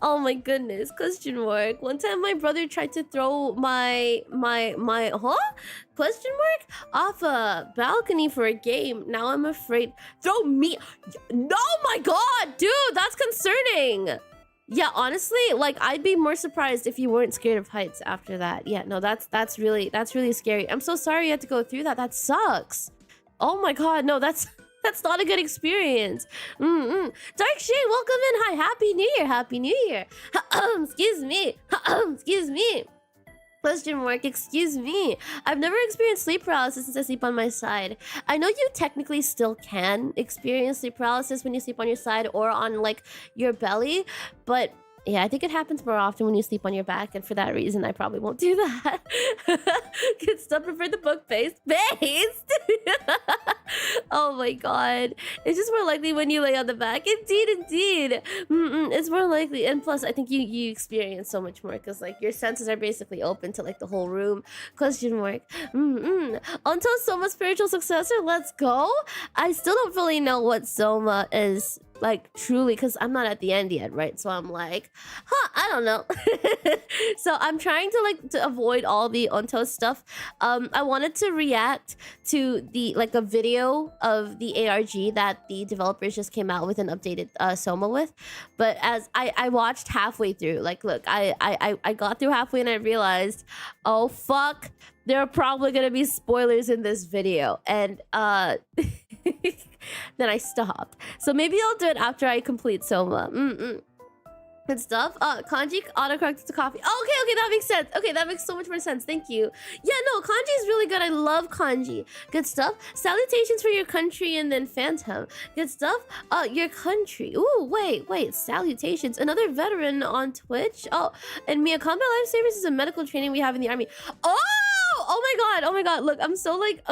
[SPEAKER 1] Oh my goodness. Question mark. One time my brother tried to throw my question mark off a balcony for a game. Now I'm afraid. Throw me. No, my god, dude, that's concerning. Yeah, honestly, like I'd be more surprised if you weren't scared of heights after that. Yeah, no, that's really scary. I'm so sorry you had to go through that. That sucks. Oh my god, no, that's not a good experience. Dark Shade, welcome in. Hi, Happy New Year. Happy New Year. Excuse me. Excuse me. Question mark, excuse me. I've never experienced sleep paralysis since I sleep on my side. I know you technically still can experience sleep paralysis when you sleep on your side or on like your belly, but yeah, I think it happens more often when you sleep on your back, and for that reason, I probably won't do that. Good stuff. Prefer the book based. Oh my god. It's just more likely when you lay on the back. Indeed. It's more likely. And plus, I think you experience so much more because like your senses are basically open to like the whole room. Question mark. Until Soma's spiritual successor, let's go. I still don't fully know what Soma is like truly, because I'm not at the end yet, right? So I'm like, I don't know. So I'm trying to avoid all the Onto stuff. I wanted to react to the like a video of the ARG that the developers just came out with an updated Soma with, but as I watched halfway through, like look, I got through halfway and I realized, oh fuck, there are probably gonna be spoilers in this video, and then I stopped. So maybe I'll do it after I complete Soma. Good stuff. Kanji autocorrect to coffee. Oh, okay, that makes sense. Okay, that makes so much more sense. Thank you. Yeah, no, kanji is really good. I love kanji. Good stuff. Salutations for your country and then Phantom. Good stuff. Your country. Ooh, wait. Salutations. Another veteran on Twitch. Oh, and Mia, Combat Lifesavers is a medical training we have in the army. Oh my god. Look, I'm so like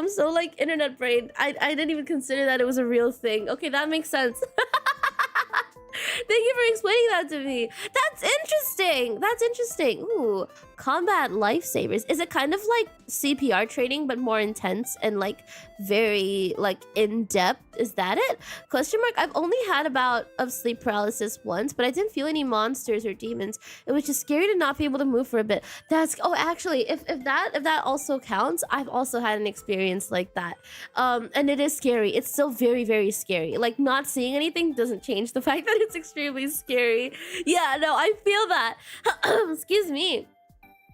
[SPEAKER 1] internet brain. I didn't even consider that it was a real thing. Okay, that makes sense. Thank you for explaining that to me. That's interesting. Ooh, combat lifesavers. Is it kind of like CPR training but more intense and like very like in-depth? Is that it? Question mark. I've only had a bout of sleep paralysis once, but I didn't feel any monsters or demons. It was just scary to not be able to move for a bit. Actually, if that also counts, I've also had an experience like that. And it is scary. It's still very, very scary. Like not seeing anything doesn't change the fact that it's extremely scary. Yeah, no, I feel that. Excuse me.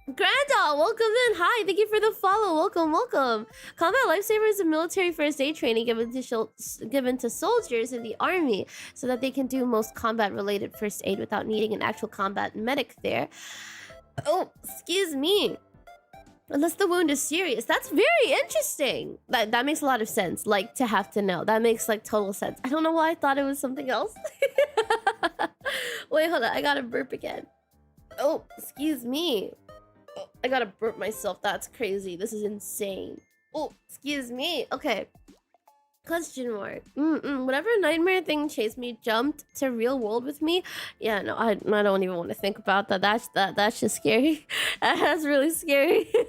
[SPEAKER 1] Grandall, welcome in. Hi, thank you for the follow. Welcome. Combat Lifesaver is a military first aid training given to soldiers in the army so that they can do most combat-related first aid without needing an actual combat medic there. Oh, excuse me. Unless the wound is serious. That's very interesting. That makes a lot of sense. Like, to have to know. That makes, like, total sense. I don't know why I thought it was something else. Wait, hold on. I gotta burp again. Oh, excuse me. Oh, I gotta burp myself. That's crazy. This is insane. Oh, excuse me. Okay. Question mark. Whatever nightmare thing chased me jumped to real world with me. Yeah, no, I don't even want to think about that. That's just scary. That's really scary. Rui,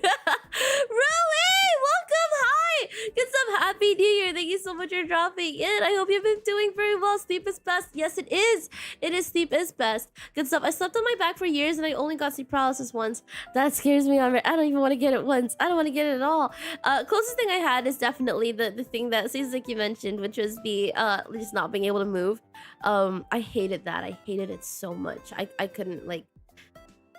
[SPEAKER 1] welcome. Hi. Good stuff. Happy New Year. Thank you so much for dropping in. I hope you've been doing very well. Sleep is best. Yes, it is. It is. Sleep is best. Good stuff. I slept on my back for years and I only got sleep paralysis once. That scares me already. I don't even want to get it once. I don't want to get it at all. Closest thing I had is definitely the thing that Suzuki mentioned, which was the just not being able to move. I hated that. I hated it so much. I couldn't, like,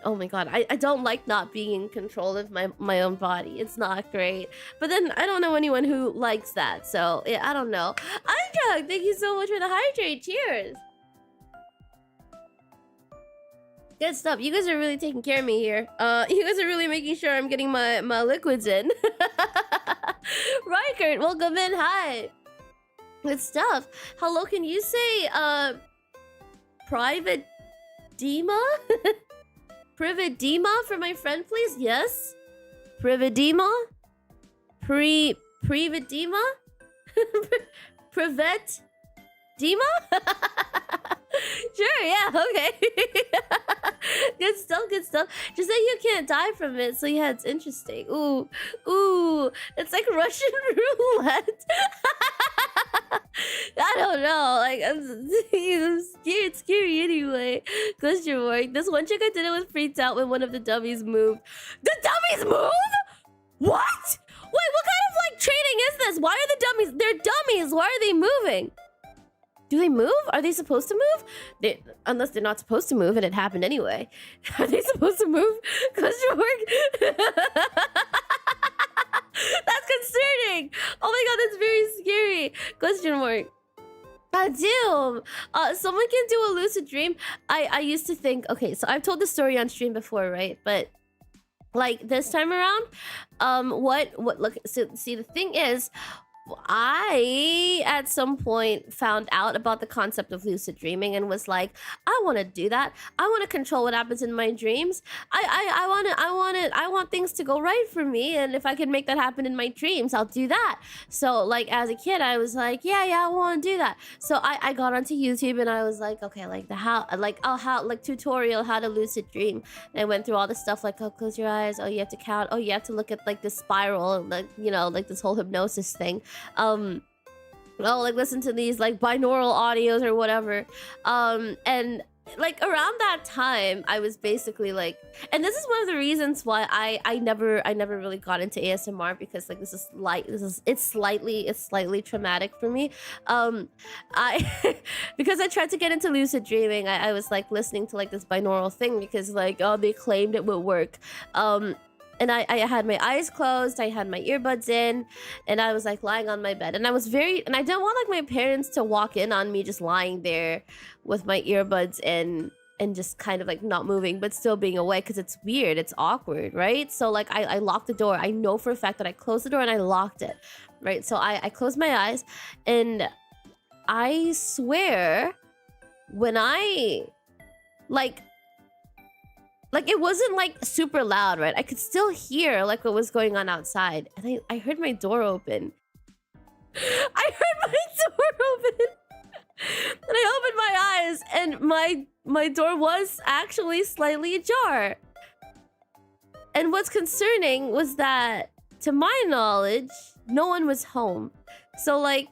[SPEAKER 1] oh my god, I don't like not being in control of my own body. It's not great. But then I don't know anyone who likes that. So yeah, I don't know. Andrug, thank you so much for the hydrate. Cheers. Good stuff. You guys are really taking care of me here. You guys are really making sure I'm getting my liquids in. Rykert, welcome in. Hi. Good stuff. Hello, can you say private Dima? Prividima for my friend, please? Yes? Prividima? Prividima? Privet Dima? Sure, yeah, okay. Good stuff, good stuff. Just that you can't die from it, so yeah, it's interesting. Ooh, ooh, it's like Russian roulette. I don't know, like, I'm scared, scary anyway. Question mark. This one chick I did it was freaked out when one of the dummies moved. The dummies move? What? Wait, what kind of, like, training is this? Why are the dummies? They're dummies. Why are they moving? Do they move? Are they supposed to move? Unless they're not supposed to move and it happened anyway. Are they supposed to move? Question mark. That's concerning. Oh my god, that's very scary. Question mark. Damn. Someone can do a lucid dream. I used to think, okay, so I've told this story on stream before, right? But like this time around, look, so see, the thing is, I at some point found out about the concept of lucid dreaming and was like, I want to do that. I want to control what happens in my dreams. I want things to go right for me, and if I can make that happen in my dreams, I'll do that. So like as a kid, I was like, yeah, I want to do that. So I got onto YouTube and I was like, okay, like tutorial how to lucid dream. And I went through all the stuff like, oh, close your eyes. Oh, you have to count. Oh, you have to look at like this spiral, like, you know, like this whole hypnosis thing. Oh, like listen to these like binaural audios or whatever. And like around that time, I was basically like, and this is one of the reasons why I never really got into ASMR, because like it's slightly traumatic for me. Because I tried to get into lucid dreaming, I was like listening to like this binaural thing because like, oh, they claimed it would work. And I had my eyes closed, I had my earbuds in, and I was like lying on my bed. And I didn't want like my parents to walk in on me just lying there with my earbuds in and just kind of like not moving, but still being awake, because it's weird, it's awkward, right? So like I locked the door. I know for a fact that I closed the door and I locked it, right? So I closed my eyes, and I swear when I like it wasn't like super loud, right? I could still hear like what was going on outside, and I heard my door open. I heard my door open, and I opened my eyes, and my door was actually slightly ajar. And what's concerning was that, to my knowledge, no one was home. So like,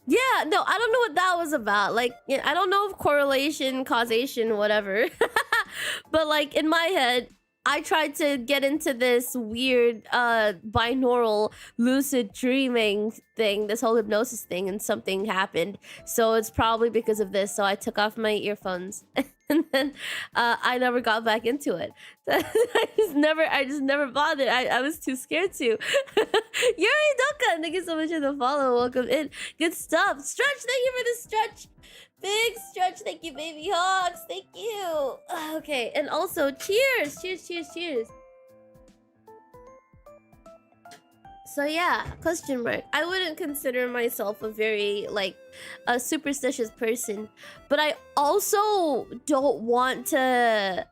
[SPEAKER 1] yeah, no, I don't know what that was about. Like, you know, I don't know if correlation, causation, whatever. But like in my head, I tried to get into this weird binaural lucid dreaming thing, this whole hypnosis thing, and something happened. So it's probably because of this. So I took off my earphones and then I never got back into it. I just never bothered. I was too scared to. Yuri Doka, thank you so much for the follow. Welcome in. Good stuff. Stretch, thank you for the stretch. Big stretch, thank you, baby hogs, thank you. Okay, and also cheers. So yeah, question mark. I wouldn't consider myself a very like a superstitious person, but I also don't want to.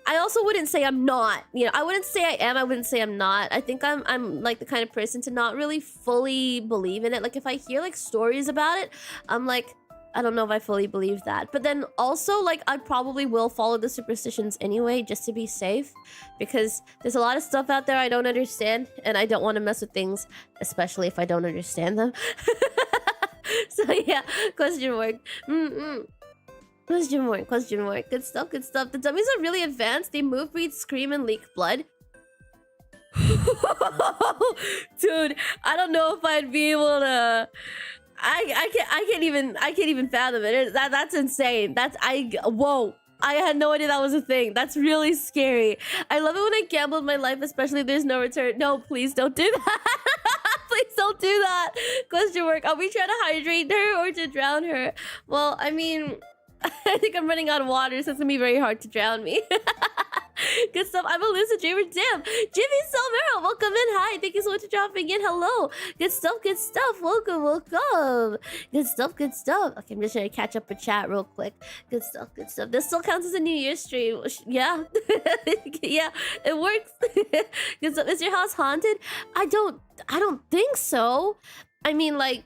[SPEAKER 1] I also wouldn't say I'm not. You know, I wouldn't say I am. I wouldn't say I'm not. I think I'm like the kind of person to not really fully believe in it. Like if I hear like stories about it, I'm like, I don't know if I fully believe that. But then also, like, I probably will follow the superstitions anyway, just to be safe. Because there's a lot of stuff out there I don't understand, and I don't want to mess with things, especially if I don't understand them. So yeah, question mark. Question mark, question mark. Good stuff, good stuff. The dummies are really advanced. They move, breathe, scream, and leak blood. Dude, I don't know if I'd be able to... I can't even fathom it. That's insane. Whoa. I had no idea that was a thing. That's really scary. I love it when I gambled my life, especially if there's no return. No, please don't do that. Please don't do that. Question mark. Are we trying to hydrate her or to drown her? Well, I mean, I think I'm running out of water, so it's gonna be very hard to drown me. Good stuff. I'm a lucid dreamer. Damn. Jimmy Salmero, welcome in. Hi. Thank you so much for dropping in. Hello. Good stuff. Good stuff. Welcome. Welcome. Good stuff. Good stuff. Okay, I'm just trying to catch up with chat real quick. Good stuff. Good stuff. This still counts as a New Year's stream. Yeah. Yeah, it works. Good stuff. Is your house haunted? I don't think so. I mean, like,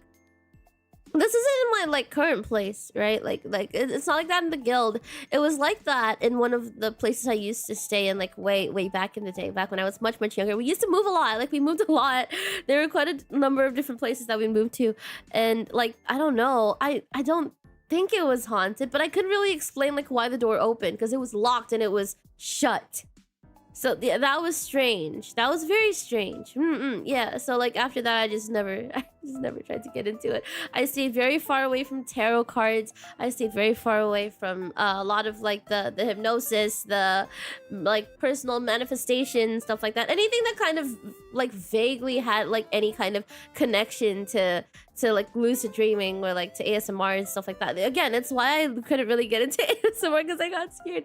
[SPEAKER 1] this isn't in my like current place, right? Like it's not like that in the guild. It was like that in one of the places I used to stay in, like way back in the day, back when I was much younger. We used to move a lot. Like we moved a lot. There were quite a number of different places that we moved to, and like I don't know. I don't think it was haunted, but I couldn't really explain like why the door opened, because it was locked and it was shut. So yeah, that was strange. That was very strange. Yeah. So like after that, I just never tried to get into it. I stayed very far away from tarot cards. I stayed very far away from a lot of like the hypnosis, the like personal manifestation, stuff like that. Anything that kind of like vaguely had like any kind of connection to like lucid dreaming or like to ASMR and stuff like that. Again, it's why I couldn't really get into ASMR, because I got scared.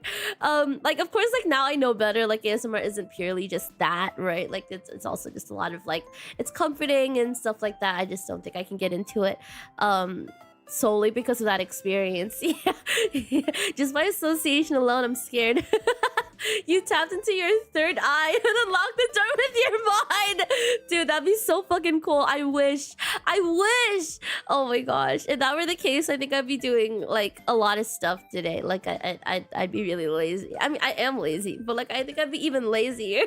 [SPEAKER 1] Like of course, like now I know better. Like ASMR isn't purely just that, right? Like it's also just a lot of like, it's comforting and stuff like that. I just don't think I can get into it solely because of that experience. Yeah. Just by association alone, I'm scared. You tapped into your third eye and unlocked the door with your mind. Dude, that'd be so fucking cool. I wish. Oh my gosh. If that were the case, I think I'd be doing like a lot of stuff today. Like I'd be really lazy. I mean, I am lazy, but like I think I'd be even lazier.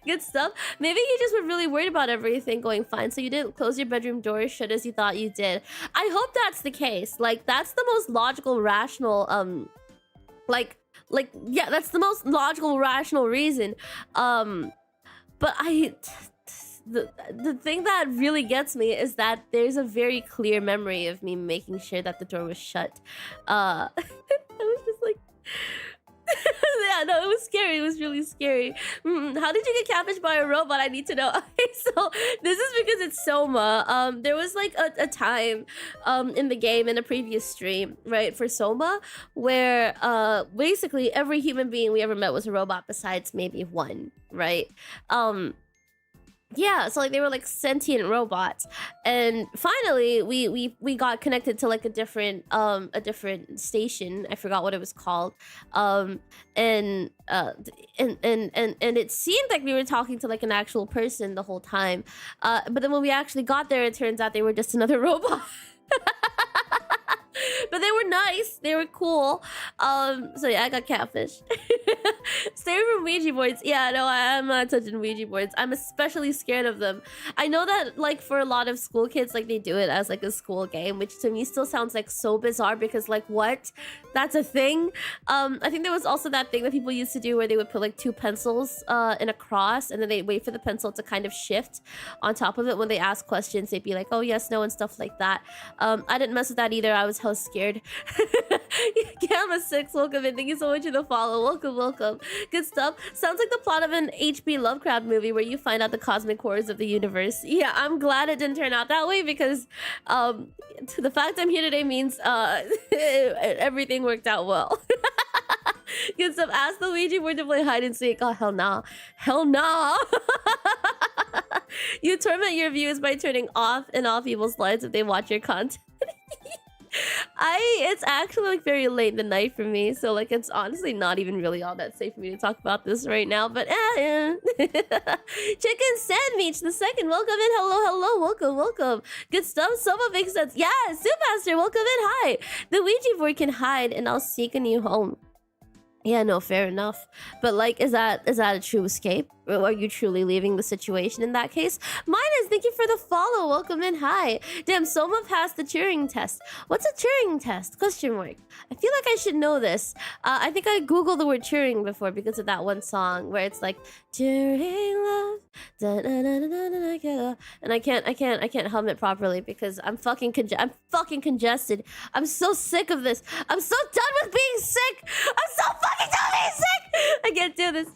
[SPEAKER 1] Good stuff. Maybe you just were really worried about everything going fine, so you didn't close your bedroom door shut as you thought you did. I hope that's the case. Like that's the most logical, rational, yeah, that's the most logical, rational reason. But the thing that really gets me is that there's a very clear memory of me making sure that the door was shut. I was just like... Yeah, no, it was scary. It was really scary. How did you get catfished by a robot? I need to know. Okay, so this is because it's Soma. There was like a time in the game, in a previous stream, right, for Soma, where basically every human being we ever met was a robot besides maybe one, right? Yeah, so like they were like sentient robots, and finally we got connected to like a different station. I forgot what it was called, and it seemed like we were talking to like an actual person the whole time, but then when we actually got there, it turns out they were just another robot. But they were nice. They were cool. So yeah, I got catfished. Stay from Ouija boards. Yeah, no, I'm not touching Ouija boards. I'm especially scared of them. I know that like for a lot of school kids, like they do it as like a school game, which to me still sounds like so bizarre, because like what? That's a thing. I think there was also that thing that people used to do where they would put like two pencils in a cross, and then they wait for the pencil to kind of shift on top of it. When they ask questions, they'd be like, oh yes, no, and stuff like that. I didn't mess with that either. I was hella scared. Gamma6, welcome in. Thank you so much for the follow. Welcome. Good stuff. Sounds like the plot of an H.P. Lovecraft movie where you find out the cosmic horrors of the universe. Yeah, I'm glad it didn't turn out that way, because the fact I'm here today means everything worked out well. Good stuff. Ask the Ouija board to play hide and seek. Oh, hell nah. Hell nah. You torment your viewers by turning off and off people's lights if they watch your content. It's actually like very late in the night for me, so like it's honestly not even really all that safe for me to talk about this right now. But Chicken Sandwich the second, welcome in. Hello, welcome. Good stuff. Soma makes sense. Yeah, Soup Master, welcome in. Hi. The Ouija board can hide, and I'll seek a new home. Yeah, no, fair enough. But like, is that a true escape? Or are you truly leaving the situation in that case? Mine is, thank you for the follow. Welcome in. Hi. Damn, Soma passed the Turing test. What's a Turing test? Question mark. I feel like I should know this. I think I googled the word Turing before because of that one song where it's like Turing love. Da, da, da, da, da, da, da. And I can't hum it properly because I'm fucking congested. I'm so sick of this. I'm so done with being sick. I'm so fucking done with being sick. I can't do this.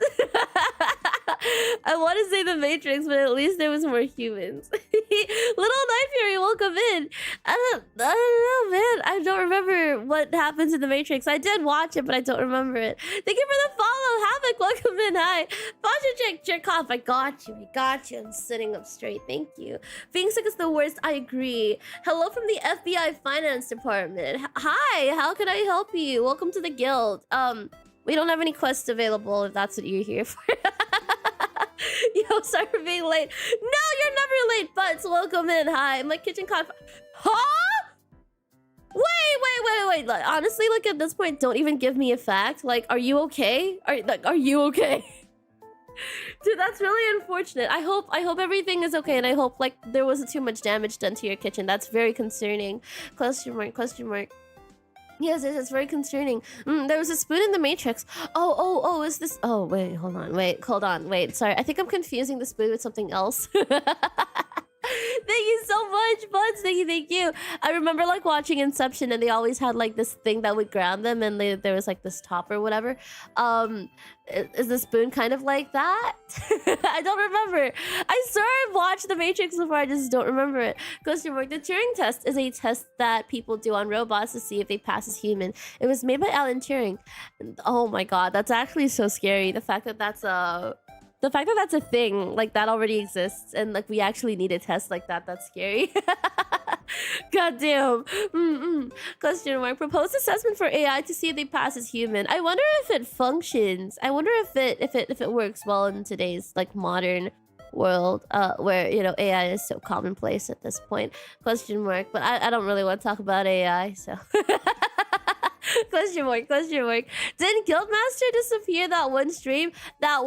[SPEAKER 1] I want to say the Matrix, but at least there was more humans. Little Night Fury, welcome in. I don't know, man. I don't remember what happens in the Matrix. I did watch it, but I don't remember it. Thank you for the follow. Havoc, welcome in. Hi. Posture jerk off. I got you. I'm sitting up straight. Thank you. Being sick is the worst. I agree. Hello from the FBI Finance Department. Hi, how can I help you? Welcome to the guild. We don't have any quests available if that's what you're here for. Yo, sorry for being late. No, you're never late, Butts. Welcome in. Hi. My kitchen caught Huh? Wait. Like, honestly, like at this point, don't even give me a fact. Like, are you okay? Are you okay? Dude, that's really unfortunate. I hope everything is okay, and I hope like there wasn't too much damage done to your kitchen. That's very concerning. Question mark. Yes, it's very concerning. There was a spoon in the Matrix. Oh, is this... Oh, wait, hold on. Sorry, I think I'm confusing the spoon with something else. Thank you so much, Buds. Thank you. I remember like watching Inception, and they always had like this thing that would ground them, and there was like this top or whatever. Is the spoon kind of like that? I don't remember. I swear I've watched The Matrix before, I just don't remember it. Question mark. The Turing test is a test that people do on robots to see if they pass as human. It was made by Alan Turing. Oh my god, that's actually so scary. The fact that that's a thing, like that already exists, and like we actually need a test like that, that's scary. God damn. Question mark. Proposed assessment for AI to see if they pass as human. I wonder if it functions. I wonder if it works well in today's like modern world, where you know AI is so commonplace at this point. Question mark. But I don't really want to talk about AI, so. Question mark. Didn't Guildmaster disappear that one stream? No,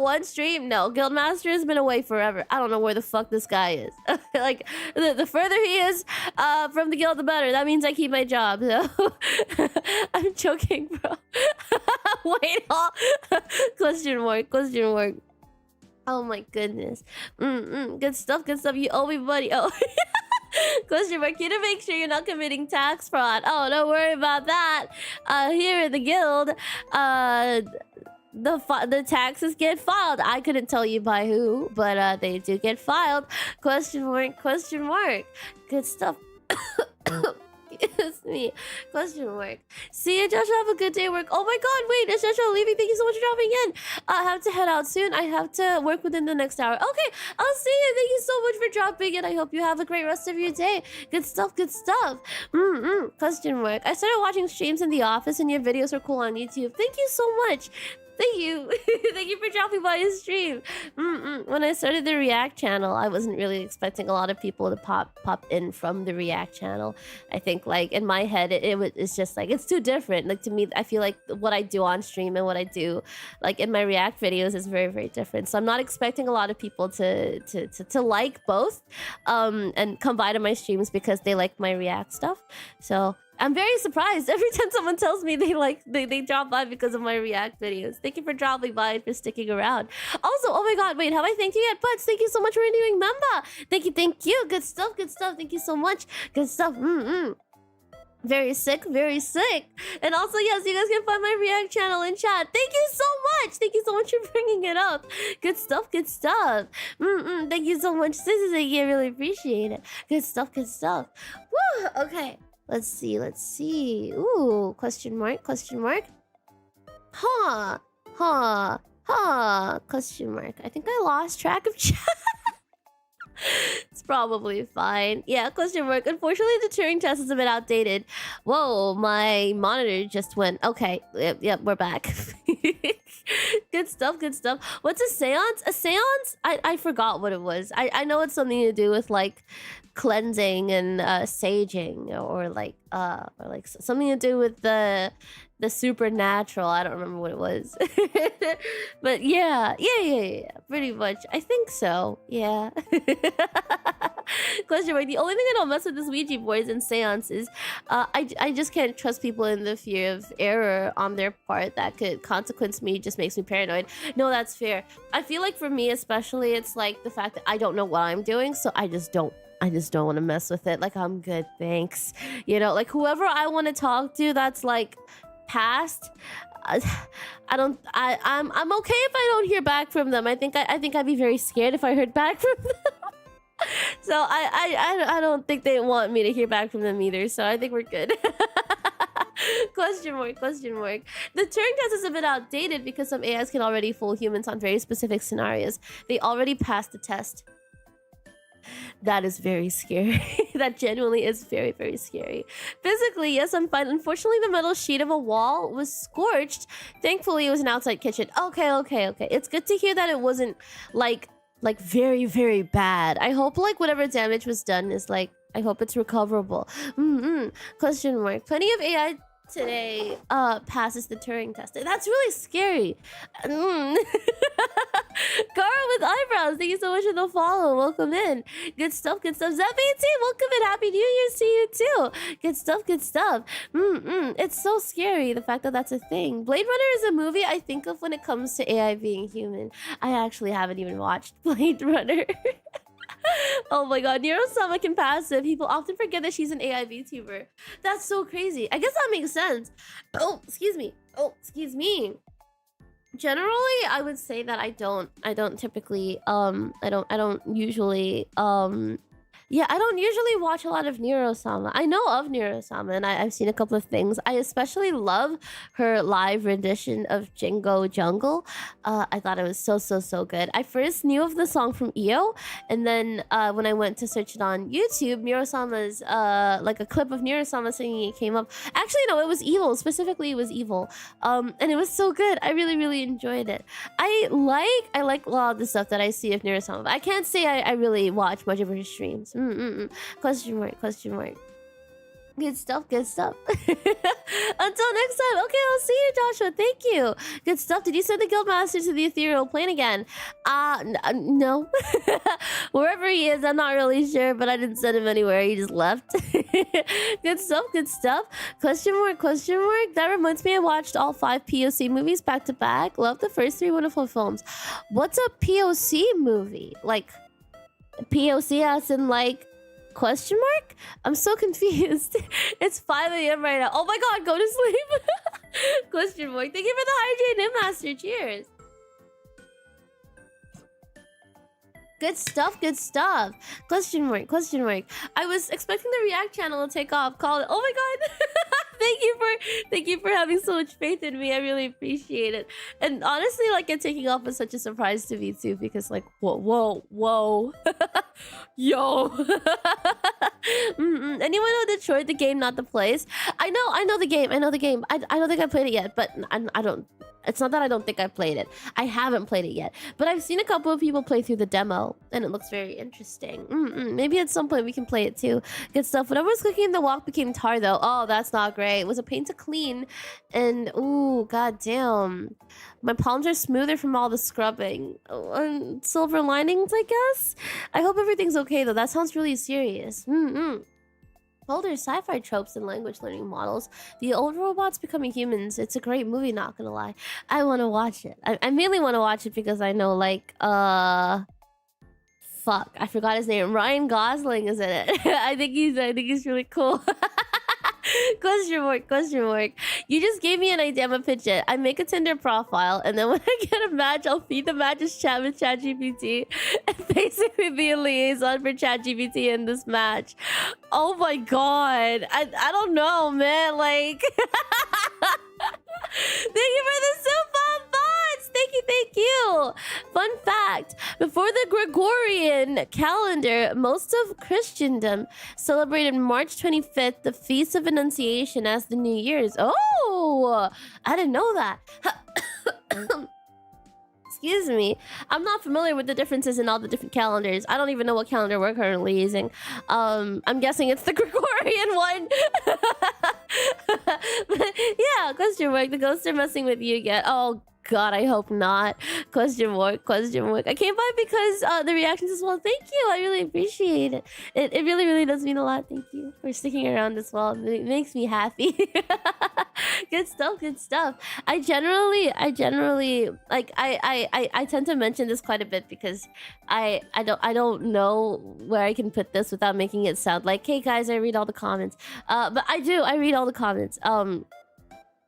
[SPEAKER 1] Guildmaster has been away forever. I don't know where the fuck this guy is. Like, the further he is from the guild, the better. That means I keep my job, so. I'm joking, bro. Wait, question mark. Oh my goodness. Good stuff. You owe me money. Oh. Question mark. You to make sure you're not committing tax fraud. Oh, don't worry about that. Here in the guild, the taxes get filed. I couldn't tell you by who, but they do get filed. Question mark. Good stuff. Excuse me. Question mark. See you, Joshua. Have a good day at work. Oh my god, wait, is Joshua leaving? Thank you so much for dropping in. I have to head out soon. I have to work within the next hour. Okay, I'll see you. Thank you so much for dropping in. I hope you have a great rest of your day. Good stuff. Question mark. I started watching streams in the office, and your videos are cool on YouTube. Thank you so much. Thank you. Thank you for dropping by his stream. When I started the React channel, I wasn't really expecting a lot of people to pop in from the React channel. I think like in my head, it's just like, it's too different. Like to me, I feel like what I do on stream and what I do like in my React videos is very, very different. So I'm not expecting a lot of people to like both and come by to my streams because they like my React stuff. So I'm very surprised every time someone tells me they drop by because of my React videos. Thank you for dropping by and for sticking around. Also, oh my god, wait, have I thanked you yet? Butts, thank you so much for renewing member. Thank you. Good stuff. Thank you so much. Good stuff. Very sick. And also, yes, you guys can find my React channel in chat. Thank you so much for bringing it up. Good stuff. Thank you so much. This is I really appreciate it. Good stuff. Woo, okay. Let's see. Ooh, question mark. Huh. Question mark. I think I lost track of chat. It's probably fine. Yeah, question mark. Unfortunately, the Turing test is a bit outdated. Whoa, my monitor just went. Okay, yep, we're back. Good stuff, good stuff. What's a seance? A seance? I forgot what it was. I know it's something to do with like cleansing and saging or like something to do with the supernatural. I don't remember what it was. But yeah, pretty much. I think so. Yeah. Question mark. The only thing I don't mess with this Ouija boards and seances. I just can't trust people in the fear of error on their part that could consequence me. Just makes me paranoid. No, that's fair. I feel like for me especially, it's like the fact that I don't know what I'm doing, so I just don't want to mess with it. Like, I'm good, thanks. You know, like whoever I want to talk to that's like past, I'm okay if I don't hear back from them. I think I'd be very scared if I heard back from them. So I don't think they want me to hear back from them either. So I think we're good. Question mark. The Turing test is a bit outdated because some AIs can already fool humans on very specific scenarios. They already passed the test. That is very scary. That genuinely is very, very scary. Physically, yes, I'm fine. Unfortunately, the metal sheet of a wall was scorched. Thankfully, it was an outside kitchen. Okay. It's good to hear that it wasn't like very, very bad. I hope like whatever damage was done is like, I hope it's recoverable. Question mark. Plenty of AI today passes the Turing test. That's really scary. Gara with eyebrows, thank you so much for the follow. Welcome in. Good stuff. Zep18, welcome in. Happy New Year's to you too. Good stuff. It's so scary, the fact that that's a thing. Blade Runner is a movie I think of when it comes to AI being human. I actually haven't even watched Blade Runner. Oh my god, Neurosama can pass it. People often forget that she's an AI Vtuber. That's so crazy. I guess that makes sense. Oh, excuse me. Generally, I would say that I don't typically I don't usually I don't usually watch a lot of Neurosama. I know of Neurosama and I've seen a couple of things. I especially love her live rendition of Jingo Jungle. I thought it was so good. I first knew of the song from EO, and then when I went to search it on YouTube, Neurosama's like a clip of Neurosama singing it came up. Actually, no, it was Evil. Specifically, it was Evil. And it was so good. I really enjoyed it. I like a lot of the stuff that I see of Neurosama, but I can't say I really watch much of her streams. Question mark. Good stuff. Until next time. Okay, I'll see you, Joshua. Thank you. Good stuff. Did you send the Guildmaster to the ethereal plane again? No. Wherever he is, I'm not really sure, but I didn't send him anywhere. He just left. Good stuff. Question mark. That reminds me, I watched all 5 POC movies back to back. Love the first 3 wonderful films. What's a POC movie? Like, POC as in like question mark? I'm so confused. It's 5 a.m. right now. Oh my god, go to sleep. Question mark. Thank you for the hydrate, Master. Cheers. Good stuff. Question mark. I was expecting the React channel to take off. Call it. Oh my god. Thank you for having so much faith in me. I really appreciate it. And honestly, like, it taking off was such a surprise to me too, because like, whoa. Yo. Anyone know Detroit, the game, not the place? I know the game. I don't think I played it yet, but I don't. It's not that I don't think I played it. I haven't played it yet, but I've seen a couple of people play through the demo, and it looks very interesting. Maybe at some point we can play it too. Good stuff. Whenever I was cooking, the wok became tar though. Oh, that's not great. It was a pain to clean, and ooh, goddamn, my palms are smoother from all the scrubbing. Silver linings, I guess. I hope everything's okay though. That sounds really serious. Older sci-fi tropes and language learning models. The old robots becoming humans. It's a great movie, not gonna lie. I want to watch it. I mainly want to watch it because I know, like, fuck, I forgot his name. Ryan Gosling is in it. I think he's really cool. Question mark. You just gave me an idea. I'm gonna pitch it. I make a Tinder profile, and then when I get a match, I'll feed the match's chat with ChatGPT and basically be a liaison for ChatGPT in this match. Oh my god. I don't know, man. Like, thank you for the super bots. thank you. Fun fact, before the Gregorian calendar, most of Christendom celebrated March 25th, the Feast of Annunciation, as the New Year's. Oh, I didn't know that. Excuse me. I'm not familiar with the differences in all the different calendars. I don't even know what calendar we're currently using. I'm guessing it's the Gregorian one. But yeah, question mark. The ghosts are messing with you again. Oh God, I hope not. Question mark, question mark. I came by because the reactions as well. Thank you. I really appreciate it. It really, really does mean a lot. Thank you for sticking around as well. It makes me happy. Good stuff, good stuff. I generally like I tend to mention this quite a bit because I don't know where I can put this without making it sound like, hey guys, I read all the comments. But I read all the comments.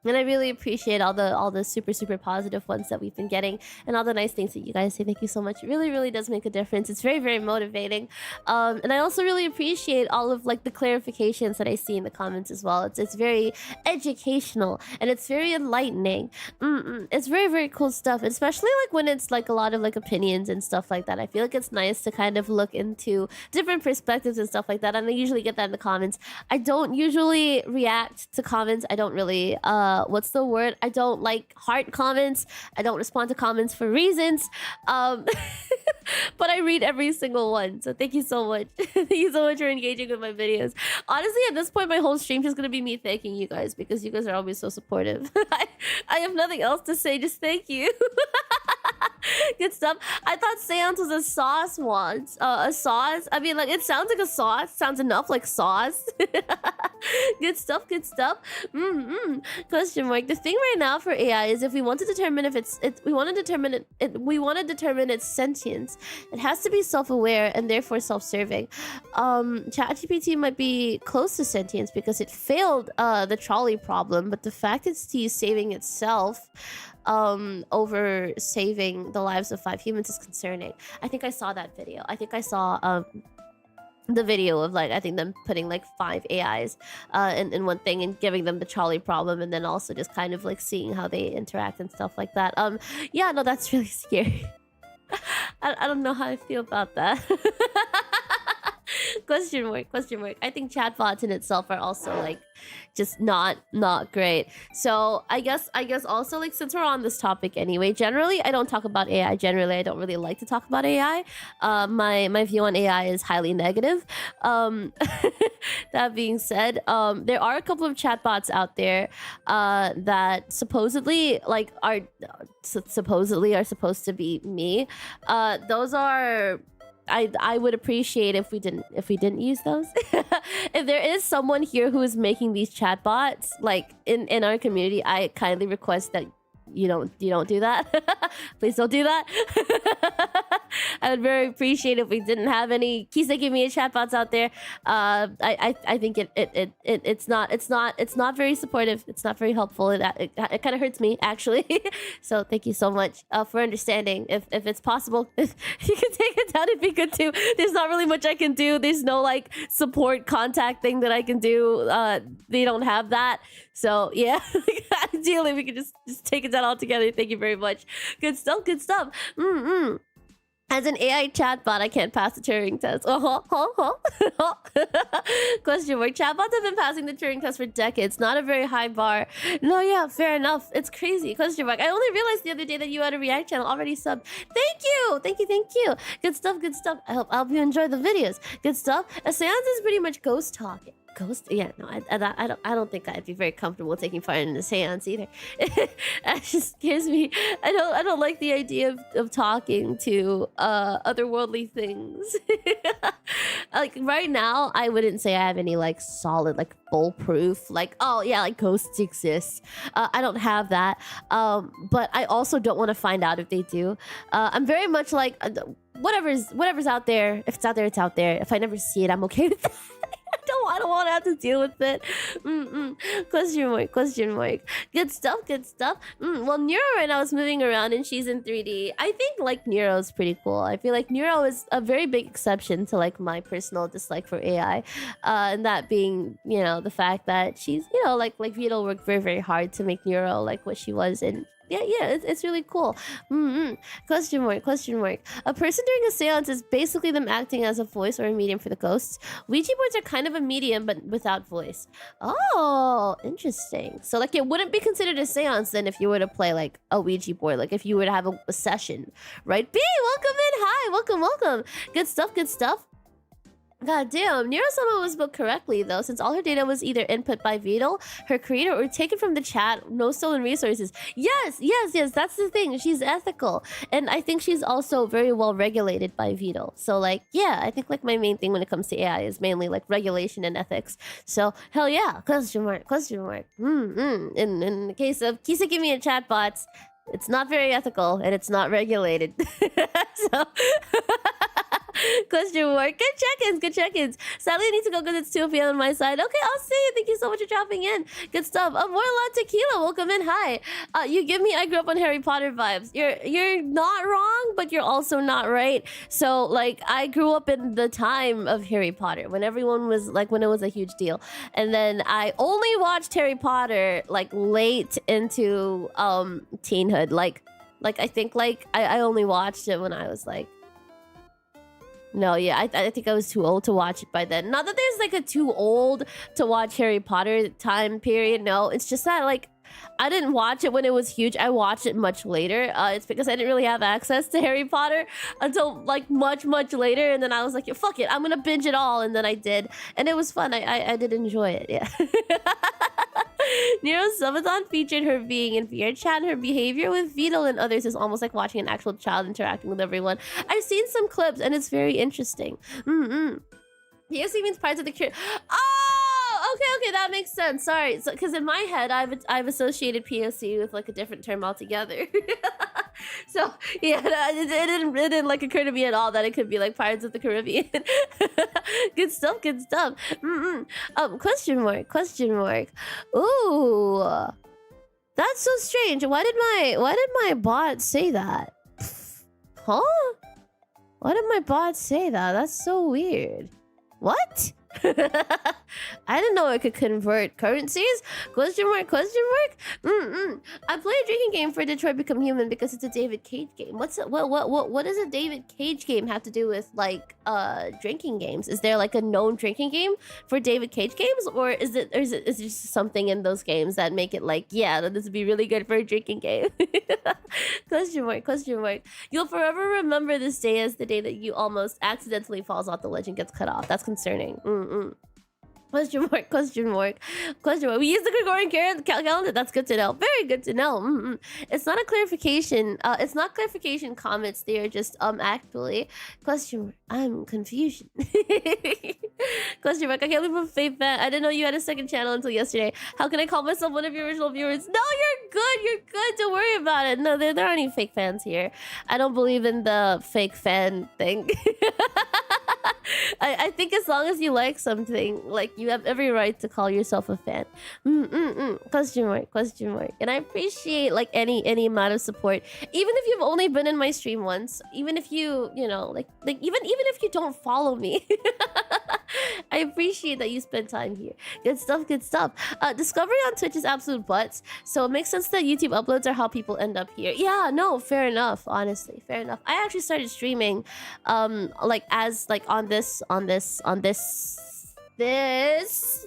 [SPEAKER 1] And I really appreciate all the super positive ones that we've been getting and all the nice things that you guys say. Thank you so much. It really does make a difference. It's very motivating. And I also really appreciate all of like the clarifications that I see in the comments as well. It's very educational and it's very enlightening. It's very cool stuff, especially like when it's like a lot of like opinions and stuff like that. I feel like it's nice to kind of look into different perspectives and stuff like that. And I usually get that in the comments. I don't usually react to comments. I don't really what's the word? I don't like heart comments. I don't respond to comments for reasons. But I read every single one. So thank you so much. Thank you so much for engaging with my videos. Honestly, at this point, my whole stream is gonna be me thanking you guys because you guys are always so supportive. I have nothing else to say. Just thank you. Good stuff. I thought seance was a sauce once. A sauce? I mean, like, it sounds like a sauce. Sounds enough like sauce. Good stuff, good stuff. Question mark. The thing right now for AI is if we want to determine if we want to determine its sentience, it has to be self-aware and therefore self-serving. ChatGPT might be close to sentience because it failed the trolley problem, but the fact it's saving itself over saving the lives of 5 humans is concerning. I think I saw that video. I think I saw the video of like, I think them putting like 5 AIs in one thing and giving them the trolley problem, and then also just kind of like seeing how they interact and stuff like that. Yeah, no, that's really scary. I don't know how I feel about that. Question mark, question mark. I think chatbots in itself are also like just not great. So I guess also, like, since we're on this topic anyway, generally I don't talk about AI. Generally I don't really like to talk about AI. My view on AI is highly negative. That being said, there are a couple of chatbots out there that supposedly are supposed to be me. Those are, I would appreciate if we didn't use those. If there is someone here who is making these chatbots, like in our community, I kindly request that you don't do that. Please don't do that. I would very appreciate if we didn't have any kisekimiya chatbots out there. I think it's not very supportive. It's not very helpful. It kind of hurts me, actually. So thank you so much for understanding. If it's possible, if you can take it down, it'd be good too. There's not really much I can do. There's no like support contact thing that I can do. They don't have that. So yeah, ideally we could just take it down altogether. Thank you very much. Good stuff. Good stuff. As an AI chatbot, I can't pass the Turing test. Question mark. Chatbots have been passing the Turing test for decades. Not a very high bar. No, yeah, fair enough. It's crazy. Question mark. I only realized the other day that you had a React channel already subbed. Thank you. Thank you. Good stuff. Good stuff. I hope you enjoy the videos. Good stuff. A seance is pretty much ghost talking. Ghost? Yeah, no, I don't think I'd be very comfortable taking part in a seance either. It just scares me. I don't like the idea of talking to otherworldly things. Like right now, I wouldn't say I have any like solid, like foolproof, like, oh yeah, like ghosts exist. I don't have that. But I also don't want to find out if they do. I'm very much like whatever's out there. If it's out there, it's out there. If I never see it, I'm okay with that. I don't want to have to deal with it. Question mark. Good stuff. Well, Neuro right now is moving around and she's in 3D. I think like Neuro is pretty cool. I feel like Neuro is a very big exception to like my personal dislike for AI. And that being, the fact that she's, like Vito worked very hard to make Neuro like what she was in it's really cool. Question mark, question mark. A person during a seance is basically them acting as a voice or a medium for the ghosts. Ouija boards are kind of a medium, but without voice. Oh, interesting. So like it wouldn't be considered a seance then if you were to play like a Ouija board, like if you were to have a session, right? B, welcome in. Hi, welcome. Good stuff, good stuff. God damn, Nero-sama was booked correctly though, since all her data was either input by Vital, her creator, or taken from the chat, no stolen resources. Yes, that's the thing. She's ethical. And I think she's also very well regulated by Vital. So like, yeah, I think like my main thing when it comes to AI is mainly like regulation and ethics. So hell yeah, question mark. In the case of kisekimiya chatbots, it's not very ethical and it's not regulated. So question mark. Good check-ins. Sadly, I need to go because it's 2 p.m. on my side. Okay, I'll see you. Thank you so much for dropping in. Good stuff. Morla Tequila, welcome in. Hi. You give me I grew up on Harry Potter vibes. You're not wrong, but you're also not right. So, like, I grew up in the time of Harry Potter when everyone was, like, when it was a huge deal. And then I only watched Harry Potter, like, late into teenhood. Like I think, like, I only watched it when I was, like, no, yeah, I think I was too old to watch it by then. Not that there's like a too old to watch Harry Potter time period. No, it's just that like I didn't watch it when it was huge. I watched it much later. It's because I didn't really have access to Harry Potter until like much later. And then I was like, fuck it, I'm gonna binge it all. And then I did, and it was fun. I did enjoy it. Yeah. Nero Subathon featured her being in VR chat, and her behavior with Vital and others is almost like watching an actual child interacting with everyone. I've seen some clips and it's very interesting. POC means parts of the cure. Oh, okay, that makes sense. Sorry, so because in my head I've associated POC with like a different term altogether. So yeah, it didn't like occur to me at all that it could be like Pirates of the Caribbean. Good stuff. Question mark. Ooh, that's so strange. Why did my bot say that? Huh? Why did my bot say that? That's so weird. What? I didn't know it could convert currencies. Question mark. I play a drinking game for Detroit Become Human because it's a David Cage game. What does a David Cage game have to do with like drinking games? Is there like a known drinking game for David Cage games, or is it just something in those games that make it like, yeah, this would be really good for a drinking game? Question mark. You'll forever remember this day as the day that you almost accidentally falls off the ledge and gets cut off. That's concerning. Question mark. We use the Gregorian calendar. That's good to know. Very good to know. It's not a clarification. It's not clarification comments. They are just actually. Question mark. I'm confusion. Question mark. I can't believe I'm a fake fan. I didn't know you had a second channel until yesterday. How can I call myself one of your original viewers? No, you're good. Don't worry about it. No, there aren't any fake fans here. I don't believe in the fake fan thing. I think as long as you like something, like you have every right to call yourself a fan. Question mark. And I appreciate like any amount of support, even if you've only been in my stream once, even if you know like even if you don't follow me. I appreciate that you spend time here. Good stuff. Discovery on Twitch is absolute butts, so it makes sense that YouTube uploads are how people end up here. Yeah, no, fair enough. Honestly, fair enough. I actually started streaming, like as like on this,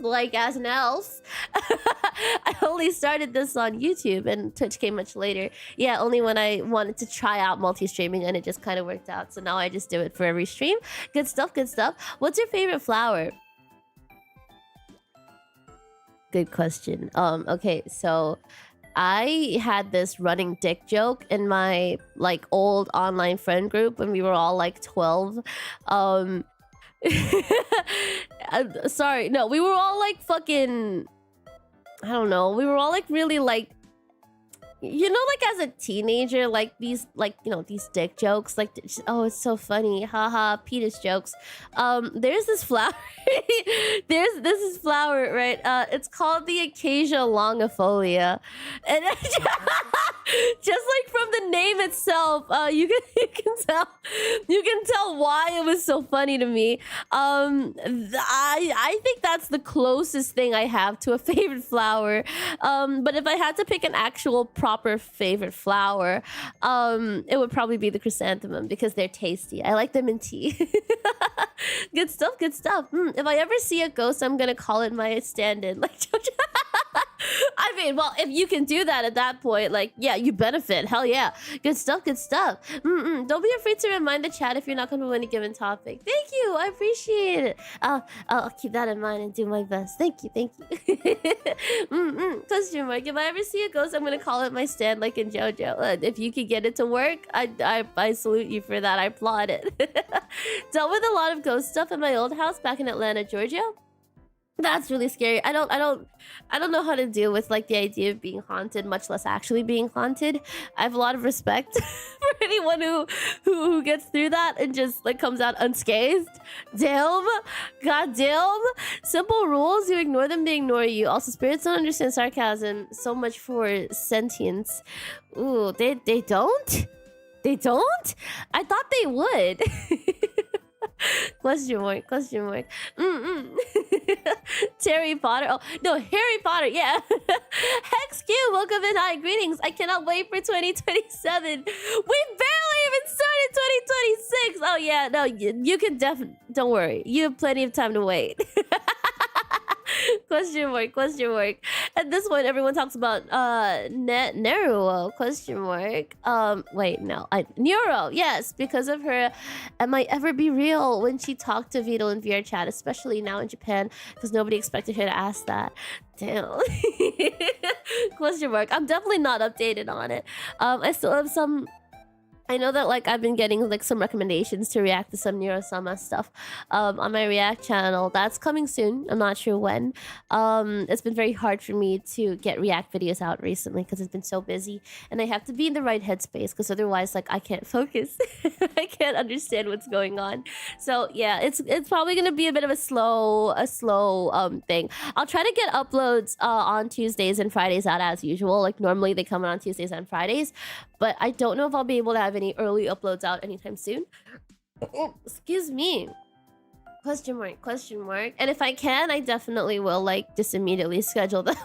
[SPEAKER 1] like as an elf. I only started this on YouTube, and Twitch came much later. Yeah, only when I wanted to try out multi-streaming, and it just kind of worked out. So now I just do it for every stream. Good stuff. What's your favorite flower? Good question. Okay, so I had this running dick joke in my like old online friend group when we were all like 12. Sorry, no, we were all like fucking, I don't know, we were all like really like, you know, like as a teenager, like these, like, you know, these dick jokes, like, oh, it's so funny, haha, penis jokes. There's this flower. This is flower, right? It's called the Acacia longifolia, and just like from the name itself, you can tell why it was so funny to me. I think that's the closest thing I have to a favorite flower. But if I had to pick an actual proper favorite flower, it would probably be the chrysanthemum because they're tasty. I like them in tea. Good stuff, good stuff. If I ever see a ghost, I'm gonna call it my stand-in. Like, I mean, well, if you can do that at that point, like, yeah, you benefit. Hell yeah. Good stuff, good stuff. Don't be afraid to remind the chat if you're not comfortable with any given topic. Thank you, I appreciate it. I'll keep that in mind and do my best. Thank you, thank you. Question mark. If I ever see a ghost, I'm gonna call it my stand, like in JoJo. If you could get it to work, I salute you for that. I applaud it. Dealt with a lot of ghost stuff in my old house back in Atlanta, Georgia. That's really scary. I don't know how to deal with like the idea of being haunted, much less actually being haunted. I have a lot of respect for anyone who gets through that and just like comes out unscathed. Damn, goddamn. Simple rules: you ignore them, they ignore you. Also, spirits don't understand sarcasm. So much for sentience. Ooh, they don't. They don't. I thought they would. Question mark, question mark. Terry Potter. Oh, no, Harry Potter. Yeah. Hex Q, welcome in. Hi, greetings. I cannot wait for 2027. We barely even started 2026. Oh, yeah. No, you can definitely... Don't worry. You have plenty of time to wait. Question mark, question mark. At this point, everyone talks about Neruo, question mark. Wait, no. Neuro, yes, because of her "Am I ever be real" when she talked to Vito in VR chat, especially now in Japan, because nobody expected her to ask that. Damn. Question mark. I'm definitely not updated on it. I still have some... I know that like I've been getting like some recommendations to react to some Neuro-sama stuff on my React channel. That's coming soon. I'm not sure when. It's been very hard for me to get React videos out recently because it's been so busy, and I have to be in the right headspace because otherwise like I can't focus. I can't understand what's going on. So yeah, it's probably gonna be a bit of a slow thing. I'll try to get uploads on Tuesdays and Fridays out as usual. Like normally they come out on Tuesdays and Fridays, but I don't know if I'll be able to have any early uploads out anytime soon. Excuse me. Question mark, question mark. And if I can, I definitely will like just immediately schedule them.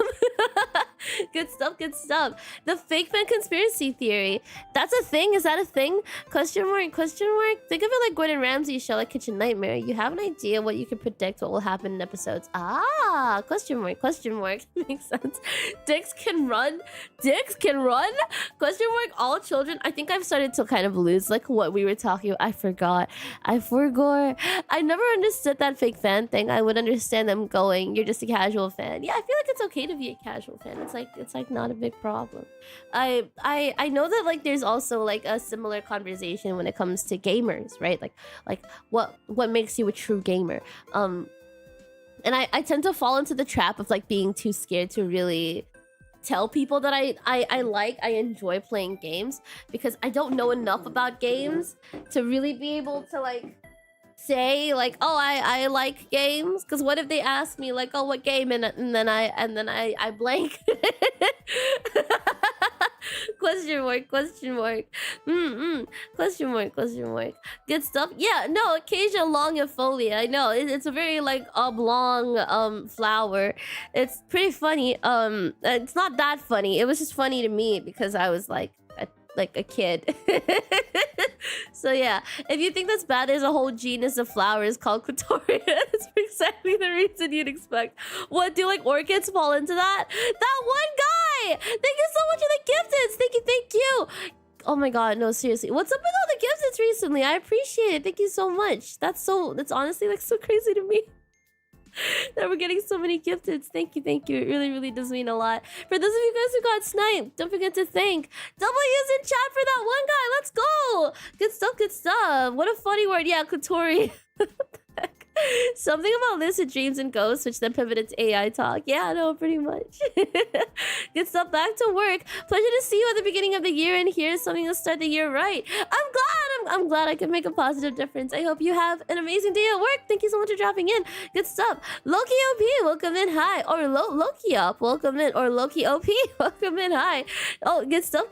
[SPEAKER 1] Good stuff, good stuff. The fake fan conspiracy theory. That's a thing? Is that a thing? Question mark, question mark. Think of it like Gordon Ramsay's show, like Kitchen Nightmare. You have an idea what you can predict what will happen in episodes. Ah, question mark, question mark. Makes sense. Dicks can run? Dicks can run? Question mark, all children. I think I've started to kind of lose like what we were talking about. I forgot. I never understood that fake fan thing. I would understand them going, you're just a casual fan. Yeah, I feel like it's okay to be a casual fan. It's like not a big problem. I know that like there's also like a similar conversation when it comes to gamers, right? Like what makes you a true gamer? And I tend to fall into the trap of like being too scared to really tell people that I enjoy playing games, because I don't know enough about games to really be able to like say like, oh, I like games, because what if they ask me like, oh, what game, and then I blank. Question mark, question mark. Question mark, question mark. Good stuff. Yeah, no, acacia longifolia. I know it's a very like oblong flower. It's pretty funny. It's not that funny. It was just funny to me because I was like a kid. So yeah, if you think that's bad, there's a whole genus of flowers called Clitoria. That's exactly the reason you'd expect. What, do like orchids fall into that? That one guy! Thank you so much for the gifteds! Thank you! Oh my god, no, seriously. What's up with all the gifteds recently? I appreciate it. Thank you so much. That's honestly like so crazy to me. That we're getting so many gifteds. Thank you. It really does mean a lot. For those of you guys who got sniped, don't forget to thank W's in chat for that one guy. Let's go. Good stuff. What a funny word. Yeah, Clitoria. Something about lucid dreams and ghosts, which then pivoted to AI talk. Yeah, I know, pretty much. Good stuff. Back to work. Pleasure to see you at the beginning of the year, and here's something to start the year right. I'm glad I can make a positive difference. I hope you have an amazing day at work. Thank you so much for dropping in. Good stuff. Loki OP, welcome in. Hi. Or Loki up, welcome in. Or Loki OP, welcome in. Hi. Oh, good stuff.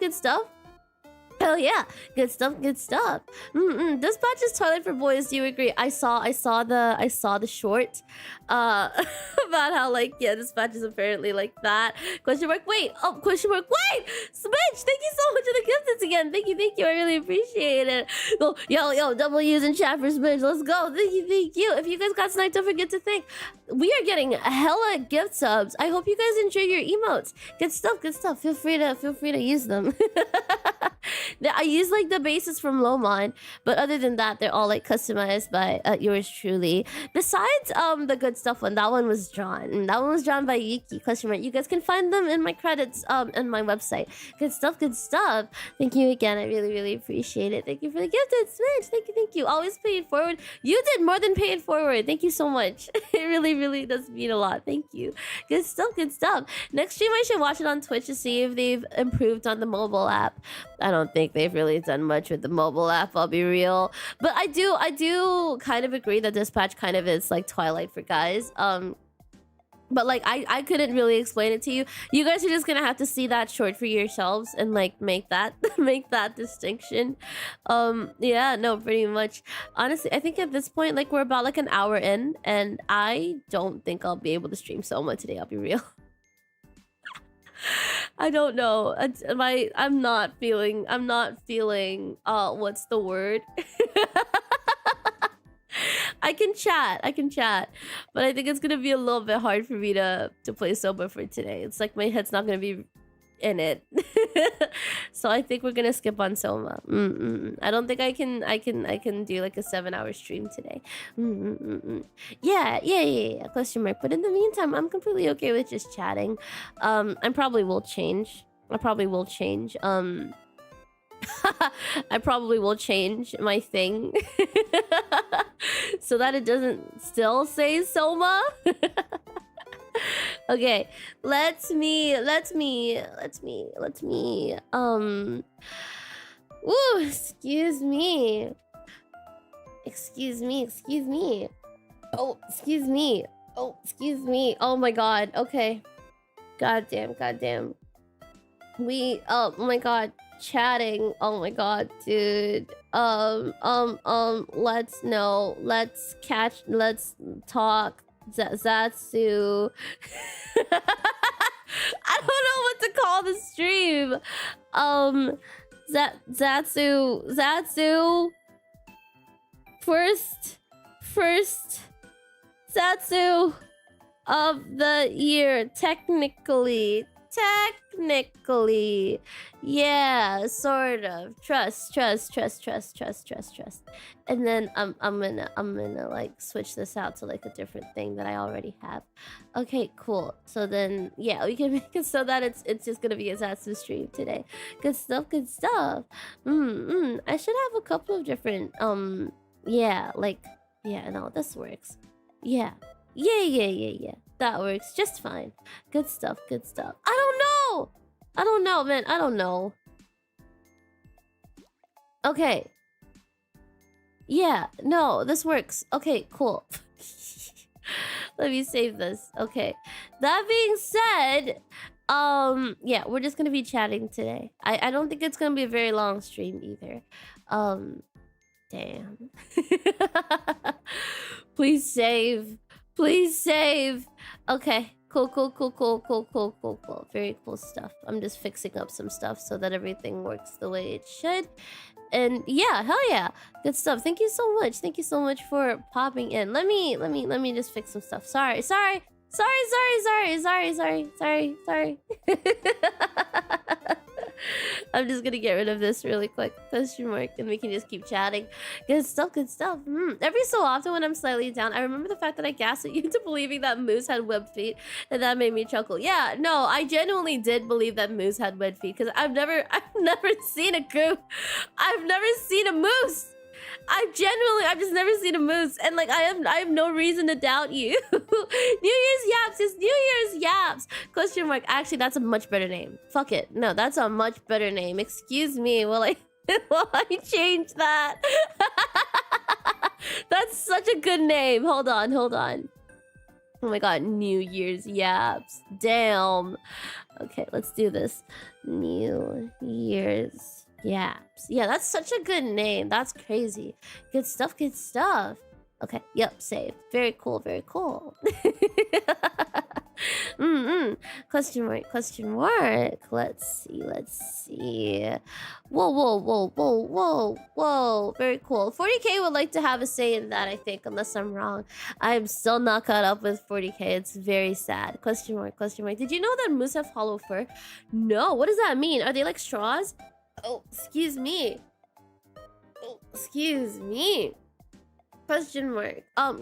[SPEAKER 1] Hell yeah, good stuff, good stuff. This patch is totally for boys. Do you agree? I saw the short, about how like this patch is apparently like that. Question mark. Wait. Oh, question mark. Wait. Smidge, thank you so much for the gifts again. Thank you. I really appreciate it. Oh, yo, double U's in chat for Smidge. Let's go. Thank you. If you guys got sniped, don't forget to thank. We are getting hella gift subs. I hope you guys enjoy your emotes. Good stuff. Feel free to use them. I use like the bases from Lomon, but other than that, they're all like customized by yours truly. Besides the good stuff one, that one was drawn. That one was drawn by Yuki. Customer. You guys can find them in my credits on my website. Good stuff. Thank you again. I really appreciate it. Thank you for the gifted Switch. Thank you. Always pay it forward. You did more than pay it forward. Thank you so much. It really does mean a lot. Thank you. Good stuff. Next stream I should watch it on Twitch to see if they've improved on the mobile app. I don't think they've really done much with the mobile app, I'll be real. But I do kind of agree that this patch kind of is like Twilight for guys. But like I couldn't really explain it to you. You guys are just gonna have to see that short for yourselves and like make that distinction. Yeah, no, pretty much. Honestly, I think at this point, like we're about like an hour in, and I don't think I'll be able to stream Soma today, I'll be real. I don't know. I'm not feeling what's the word? I can chat, but I think it's gonna be a little bit hard for me to play Soma for today. It's like my head's not gonna be in it. So I think we're gonna skip on Soma. I don't think I can do like a 7-hour stream today. Yeah. Question mark. But in the meantime, I'm completely okay with just chatting. I probably will change. I probably will change my thing so that it doesn't still say Soma. Okay, let me ooh, excuse me. Oh, excuse me. Oh my god. Okay. Goddamn. Oh my god. Chatting. Oh my god, dude. Let's talk. Zatsu. I don't know what to call the stream. Zatsu. First Zatsu of the year, technically. Yeah, sort of. Trust. And then I'm gonna like switch this out to like a different thing that I already have. Okay, cool. So then yeah, we can make it so that it's just gonna be a Zatsu stream today. Good stuff. I should have a couple of different yeah, no, this works. Yeah. That works just fine. Good stuff. I don't know, man. I don't know. Okay. Yeah, no, this works. Okay, cool. Let me save this. Okay. That being said, yeah, we're just gonna be chatting today. I don't think it's gonna be a very long stream either. Damn. Please save. Okay. Cool. Very cool stuff. I'm just fixing up some stuff so that everything works the way it should. And yeah, hell yeah. Good stuff. Thank you so much for popping in. Let me just fix some stuff. Sorry. I'm just gonna get rid of this really quick. Question mark, and we can just keep chatting. Good stuff. Every so often when I'm slightly down, I remember the fact that I gaslit you into believing that Moose had webbed feet, and that made me chuckle. Yeah, no, I genuinely did believe that Moose had webbed feet because I've never seen a goose. I've never seen a moose. I've just never seen a moose, and like I have no reason to doubt you. New Year's Yaps is New Year's Yaps. Question mark. Actually, that's a much better name. Fuck it. No, that's a much better name. Excuse me. Will I change that? That's such a good name. Hold on. Oh my god, New Year's Yaps. Damn. Okay, let's do this. New Year's Yaps. Yeah, that's such a good name. That's crazy. Good stuff, good stuff. Okay, yep, saved. Very cool, very cool. Question mark, question mark. Let's see, let's see. Whoa, whoa, whoa, whoa, whoa, whoa. Very cool. 40k would like to have a say in that, I think, unless I'm wrong. I'm still not caught up with 40k. It's very sad. Question mark, question mark. Did you know that moose have hollow fur? No, what does that mean? Are they like straws? Oh, excuse me. Oh, excuse me. Question mark.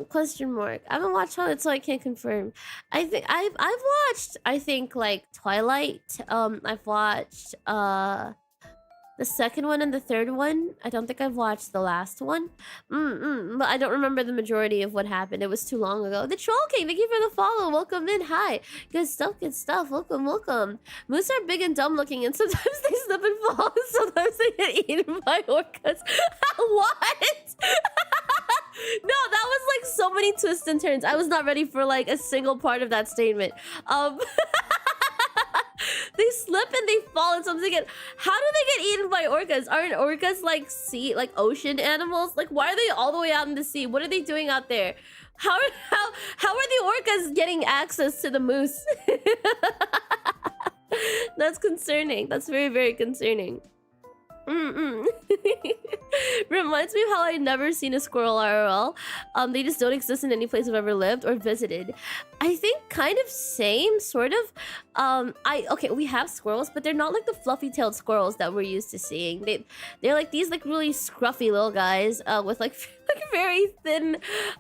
[SPEAKER 1] Question mark. I haven't watched Twilight, so I can't confirm. I think I've watched, I think, like Twilight. I've watched the second one and the third one. I don't think I've watched the last one. But I don't remember the majority of what happened. It was too long ago. The Troll King, thank you for the follow. Welcome in. Hi. Good stuff, good stuff. Welcome, welcome. Moose are big and dumb looking, and sometimes they slip and fall, and sometimes they get eaten by orcas. What? No, that was like so many twists and turns. I was not ready for like a single part of that statement. They slip and they fall, and something get. How do they get eaten by orcas? Aren't orcas like sea, like ocean animals? Like, why are they all the way out in the sea? What are they doing out there? How are the orcas getting access to the moose? That's concerning. That's very, very concerning. Reminds me of how I'd never seen a squirrel IRL. They just don't exist in any place I've ever lived or visited. I think kind of same, sort of. Okay, we have squirrels, but they're not like the fluffy-tailed squirrels that we're used to seeing. They're like these like really scruffy little guys with like very thin,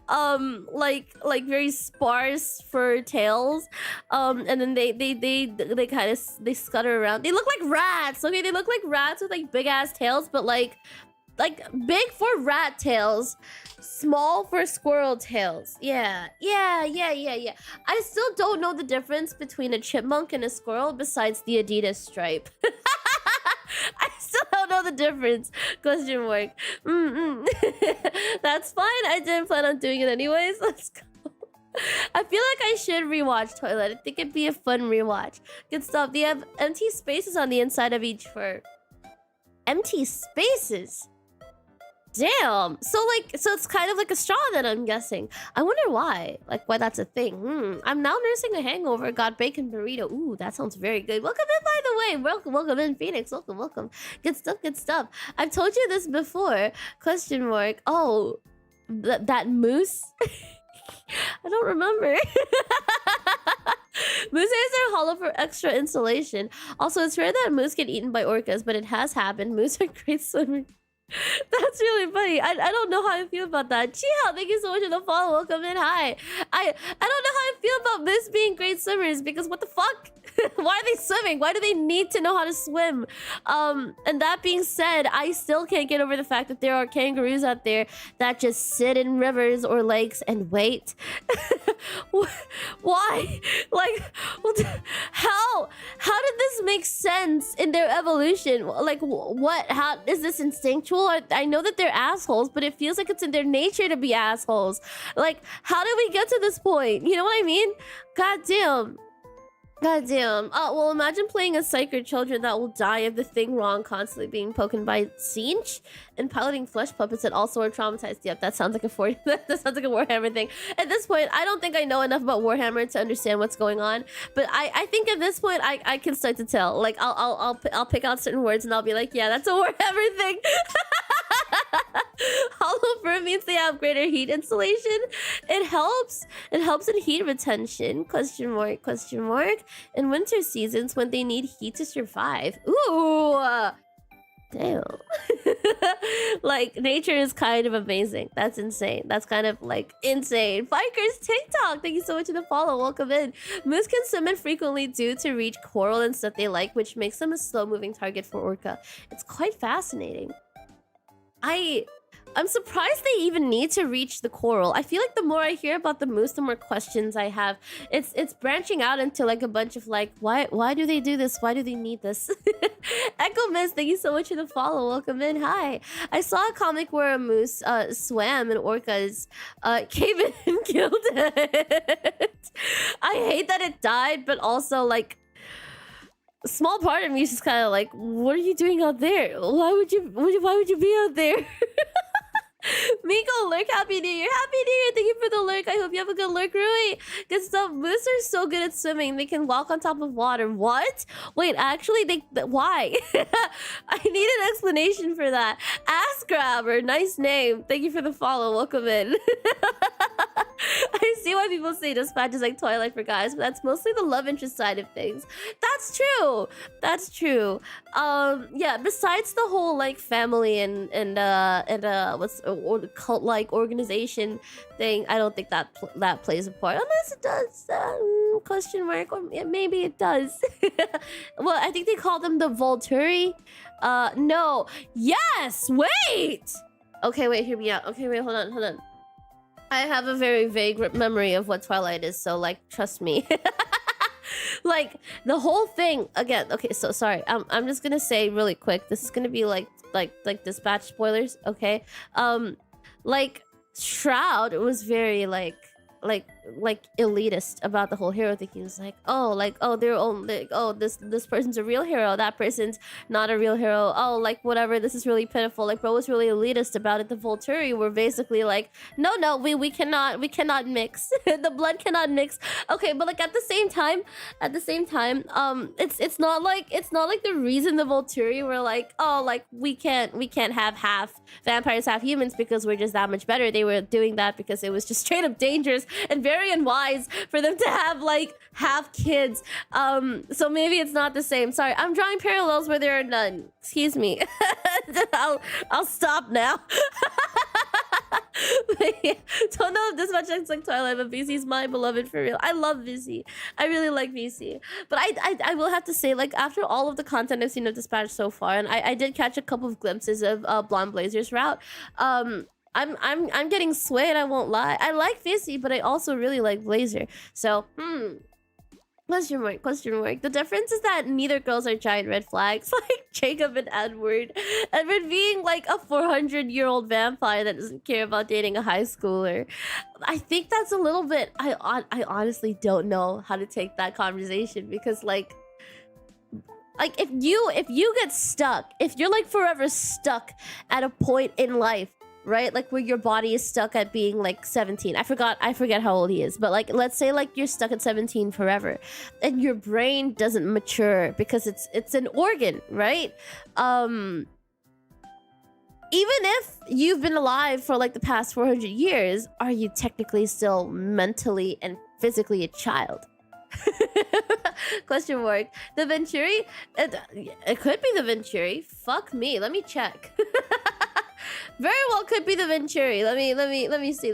[SPEAKER 1] like very sparse fur tails. And then they kind of they scutter around. They look like rats. Okay, they look like rats with like big ass tails, but like big for rat tails, small for squirrel tails. Yeah. I still don't know the difference between a chipmunk and a squirrel besides the Adidas stripe. I still don't know the difference. Question mark. That's fine. I didn't plan on doing it anyways. Let's go. I feel like I should rewatch Twilight. I think it'd be a fun rewatch. Good stuff. They have empty spaces on the inside of each fur. Empty spaces? Damn. So it's kind of like a straw then, I'm guessing. I wonder why. Like, why that's a thing. I'm now nursing a hangover. Got bacon burrito. Ooh, that sounds very good. Welcome in, by the way. Welcome in, Phoenix. Welcome. Good stuff, good stuff. I've told you this before. Question mark. Oh, that moose? I don't remember. Moose ears are hollow for extra insulation. Also, it's rare that moose get eaten by orcas, but it has happened. Moose are great swimmers. That's really funny. I don't know how I feel about that. Chiha, thank you so much for the follow. Welcome in. Hi. I don't know how I feel about moose being great swimmers, because what the fuck? Why are they swimming? Why do they need to know how to swim? And that being said, I still can't get over the fact that there are kangaroos out there that just sit in rivers or lakes and wait. Why? Like, how did this make sense in their evolution? Like, what? How is this instinctual? I know that they're assholes, but it feels like it's in their nature to be assholes. Like, how did we get to this point? You know what I mean? God damn. Well, imagine playing a psyker children that will die of the thing wrong, constantly being poken by Sinch, and piloting flesh puppets that also are traumatized. Yep, that sounds like a that sounds like a Warhammer thing. At this point, I don't think I know enough about Warhammer to understand what's going on, but I think at this point I can start to tell. Like, I'll pick out certain words and I'll be like, yeah, that's a Warhammer thing. Hollow fur means they have greater heat insulation. It helps in heat retention. Question mark. In winter seasons when they need heat to survive. Ooh, damn. Like, nature is kind of amazing. That's insane. That's kind of like insane. Bikers TikTok, thank you so much for the follow. Welcome in. Moose can swim infrequently due to reach coral and stuff they like, which makes them a slow-moving target for orca. It's quite fascinating. I'm surprised they even need to reach the coral. I feel like the more I hear about the moose, the more questions I have. It's branching out into like a bunch of like, why do they do this? Why do they need this? Echo Miss, thank you so much for the follow. Welcome in. Hi. I saw a comic where a moose swam and orcas came in and killed it. I hate that it died, but also like, small part of me is just kind of like, what are you doing out there? Why would you be out there? Miko lurk, happy new year, happy new year. Thank you for the lurk. I hope you have a good lurk, Rui. Good stuff. Moose are so good at swimming, they can walk on top of water. What? Wait, actually, why? I need an explanation for that. Ass grabber, nice name. Thank you for the follow. Welcome in. I see why people say Dispatch is like Twilight for guys, but that's mostly the love interest side of things. That's true. That's true. Yeah, besides the whole like family and what's or cult like organization thing, I don't think that that plays a part, unless it does. Question mark, or maybe it does. Well, I think they call them the Volturi. No. Yes. Wait. Okay, wait. Hear me out. Okay, wait. Hold on. I have a very vague memory of what Twilight is, so like, trust me. Like the whole thing again. Okay, so sorry. I'm just gonna say really quick. This is gonna be like Dispatch spoilers. Okay. Like Shroud was very like elitist about the whole hero thing. He was like, oh, they're only, oh, this person's a real hero, that person's not a real hero, oh, like whatever, this is really pitiful. Like bro was really elitist about it. The Volturi were basically like, no, we cannot mix. The blood cannot mix. Okay, but like at the same time, it's not like the reason the Volturi were like, oh, like we can't have half vampires, half humans because we're just that much better. They were doing that because it was just straight up dangerous and very unwise for them to have like half kids. So maybe it's not the same. Sorry, I'm drawing parallels where there are none. Excuse me. I'll stop now. Yeah, don't know if this much looks like Twilight, but VC's my beloved for real. I love VC. I really like VC. But I will have to say, like, after all of the content I've seen of Dispatch so far, and I did catch a couple of glimpses of Blonde Blazer's route, I'm getting swayed, I won't lie. I like VC, but I also really like Blazer. So, question mark. The difference is that neither girls are giant red flags, like Jacob and Edward. Edward being like a 400-year-old vampire that doesn't care about dating a high schooler. I think that's a little bit, I honestly don't know how to take that conversation, because like if you get stuck, if you're like forever stuck at a point in life, right, like where your body is stuck at being like 17, I forget how old he is, but like let's say like you're stuck at 17 forever and your brain doesn't mature because it's an organ, right? Even if you've been alive for like the past 400 years, are you technically still mentally and physically a child? Question mark. The Venturi, it could be the Venturi. Fuck me, let me check. Very well could be the Venturi. Let me see.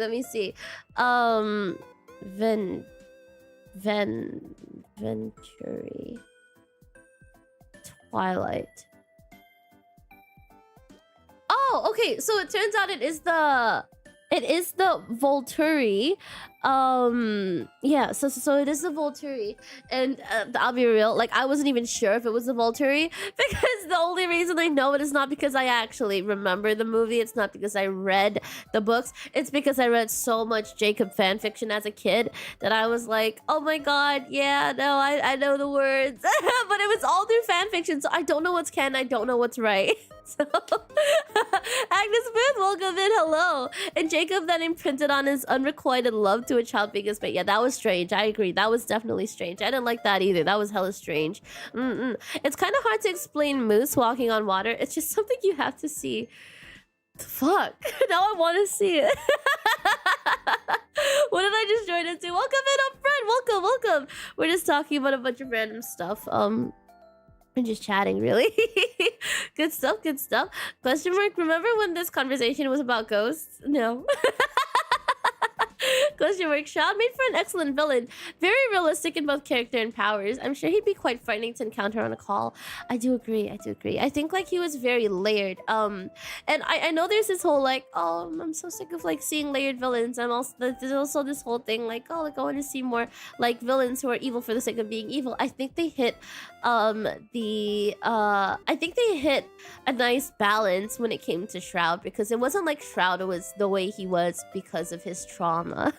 [SPEAKER 1] Venturi. Twilight. Oh, okay. So it turns out it is the Volturi. Yeah, so it is the Volturi, and I'll be real, like I wasn't even sure if it was the Volturi, because the only reason I know it is not because I actually remember the movie, it's not because I read the books, it's because I read so much Jacob fanfiction as a kid that I was like, oh my god, yeah, no, I know the words. But it was all through fanfiction, so I don't know what's canon, I don't know what's right. So Agnes Booth, welcome in, hello. And Jacob then imprinted on his unrequited love to a child being his mate. Yeah, that was strange. I agree. That was definitely strange. I didn't like that either. That was hella strange. It's kind of hard to explain Moose walking on water. It's just something you have to see. Fuck. Now I want to see it. What did I just join into? Welcome in up front. Welcome. We're just talking about a bunch of random stuff. We're just chatting, really. Good stuff. Question mark. Remember when this conversation was about ghosts? No. Question mark. Shroud made for an excellent villain. Very realistic in both character and powers. I'm sure he'd be quite frightening to encounter on a call. I do agree. I think like he was very layered. And I know there's this whole like, oh, I'm so sick of like seeing layered villains. There's also this whole thing like, oh, like I want to see more like villains who are evil for the sake of being evil. I think they hit I think they hit a nice balance when it came to Shroud, because it wasn't like Shroud was the way he was because of his trauma.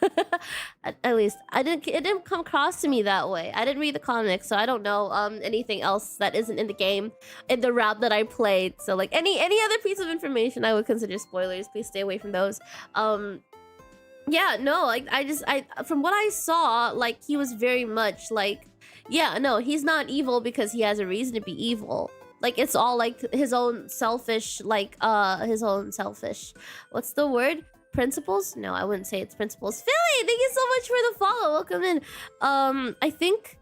[SPEAKER 1] At least it didn't come across to me that way. I didn't read the comics, so I don't know anything else that isn't in the game, in the route that I played. So like any other piece of information I would consider spoilers. Please stay away from those. Yeah, no, like I from what I saw, like he was very much like, yeah, no, he's not evil because he has a reason to be evil. Like it's all like his own selfish, like his own selfish, what's the word? Principles? No, I wouldn't say it's principles. Philly, thank you so much for the follow. Welcome in. I think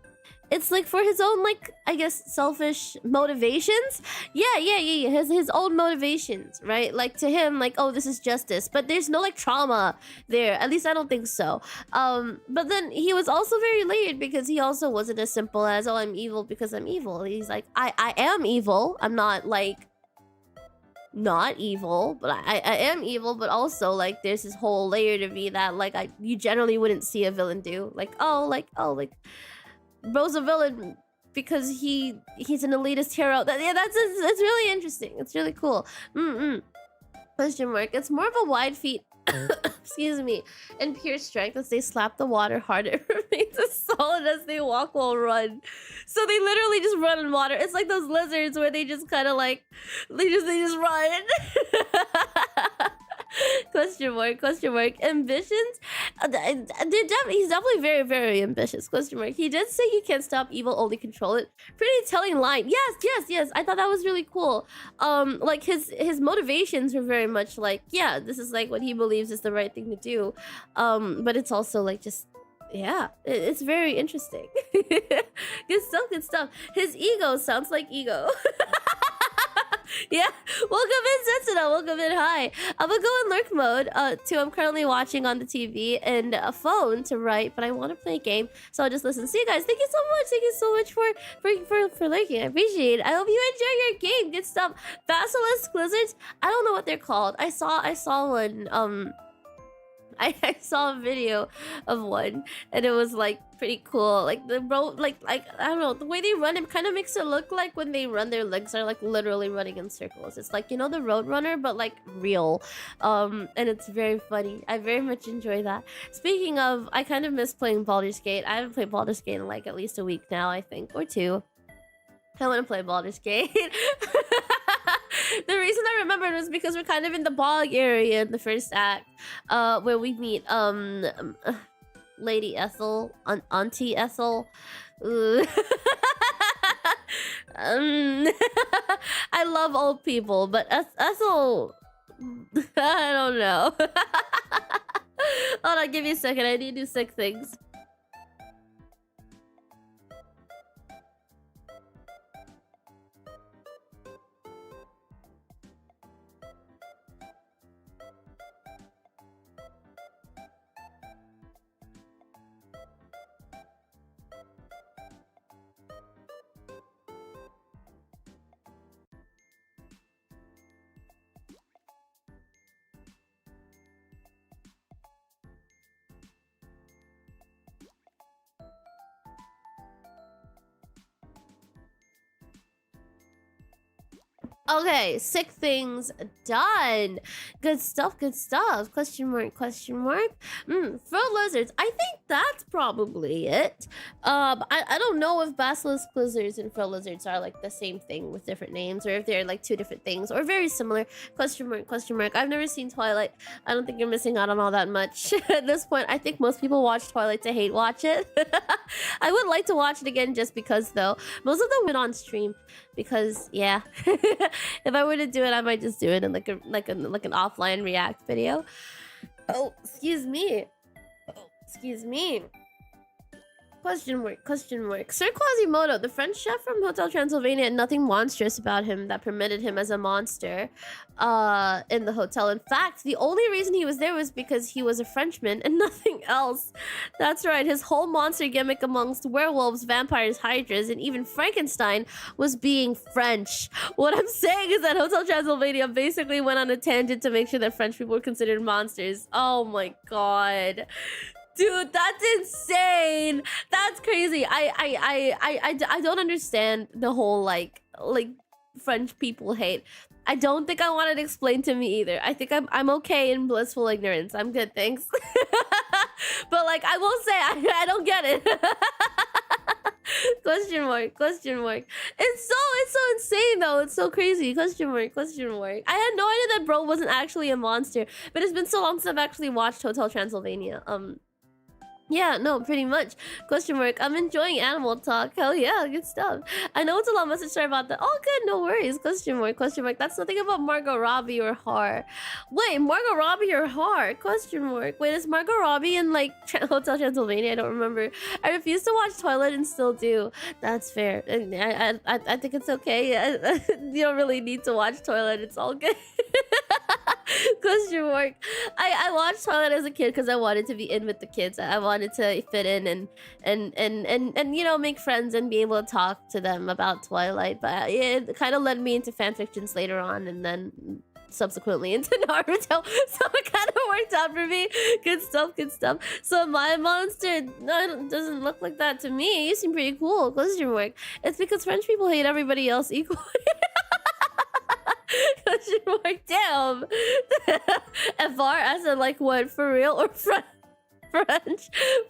[SPEAKER 1] it's like for his own, like, I guess, selfish motivations. Yeah. His own motivations, right? Like to him, like, oh, this is justice. But there's no like trauma there. At least I don't think so. But then he was also very layered because he also wasn't as simple as, oh, I'm evil because I'm evil. He's like, I am evil. I'm not like not evil, but I am evil, but also like there's this whole layer to me that like you generally wouldn't see a villain do. Like bro's a villain because he's an elitist hero. It's really interesting. It's really cool. Question mark. It's more of a wide feet. Excuse me. And pure strength as they slap the water hard. It remains as solid as they walk while run. So they literally just run in water. It's like those lizards where they just kind of like they just run. Question mark. Ambitions? He's definitely very, very ambitious. Question mark. He did say you can't stop evil, only control it. Pretty telling line. Yes. I thought that was really cool. Like his motivations were very much like, yeah, this is like what he believes is the right thing to do. But it's also like just, yeah, it's very interesting. Good stuff. His ego sounds like ego. Yeah, welcome in, Zatsu. Welcome in. Hi. I'm gonna go in lurk mode. I'm currently watching on the TV and a phone to write, but I want to play a game, so I'll just listen. See you guys. Thank you so much. Thank you so much for lurking. I appreciate it. I hope you enjoy your game. Good stuff. Basilisk lizards. I don't know what they're called. I saw one. I saw a video of one and it was like pretty cool. Like the road, like I don't know, the way they run, it kind of makes it look like when they run, their legs are like literally running in circles. It's like, you know, the road runner, but like real. And it's very funny. I very much enjoy that. Speaking of, I kind of miss playing Baldur's Gate. I haven't played Baldur's Gate in like at least a week now, I think, or two. I want to play Baldur's Gate. The reason I remembered was because we're kind of in the bog area in the first act, where we meet Lady Ethel, Auntie Ethel. I love old people, but Ethel, I don't know. Hold on, give me a second. I need to do sick things. Okay, sick things done. Good stuff. Question mark. For lizards, I think that's probably it. I don't know if basilisk lizards and frill lizards are like the same thing with different names, or if they're like two different things or very similar. Question mark. I've never seen Twilight. I don't think you're missing out on all that much. At this point, I think most people watch Twilight to hate watch it. I would like to watch it again just because, though. Most of them went on stream because, yeah. If I were to do it, I might just do it in like an offline react video. Oh, excuse me. Question mark. Sir Quasimodo, the French chef from Hotel Transylvania, had nothing monstrous about him that permitted him as a monster in the hotel. In fact, the only reason he was there was because he was a Frenchman and nothing else. That's right, his whole monster gimmick amongst werewolves, vampires, hydras, and even Frankenstein was being French. What I'm saying is that Hotel Transylvania basically went on a tangent to make sure that French people were considered monsters. Oh my god. Dude, that's insane. That's crazy. I don't understand the whole like French people hate. I don't think I want it explained to me either. I think I'm okay in blissful ignorance. I'm good, thanks. But like, I will say, I don't get it. Question mark, question mark. It's so insane though. It's so crazy. Question mark, question mark. I had no idea that bro wasn't actually a monster, but it's been so long since I've actually watched Hotel Transylvania. Yeah, no, pretty much. Question mark. I'm enjoying animal talk. Hell yeah, good stuff. I know it's a long message. Sorry about that. All good, no worries. Question mark. Question mark. That's nothing about Margot Robbie or Har. Wait, Margot Robbie or Har? Question mark. Wait, is Margot Robbie in like Hotel Transylvania? I don't remember. I refuse to watch Twilight and still do. That's fair. I think it's okay. You don't really need to watch Twilight. It's all good. Question mark. I watched Twilight as a kid because I wanted to be in with the kids. I wanted to fit in and you know, make friends and be able to talk to them about Twilight. But it kind of led me into fan fictions later on, and then subsequently into Naruto. So it kind of worked out for me. Good stuff, good stuff. So my monster doesn't look like that to me. You seem pretty cool. Question mark. It's because French people hate everybody else equally. Question mark. Damn. FR as in like what, for real or French?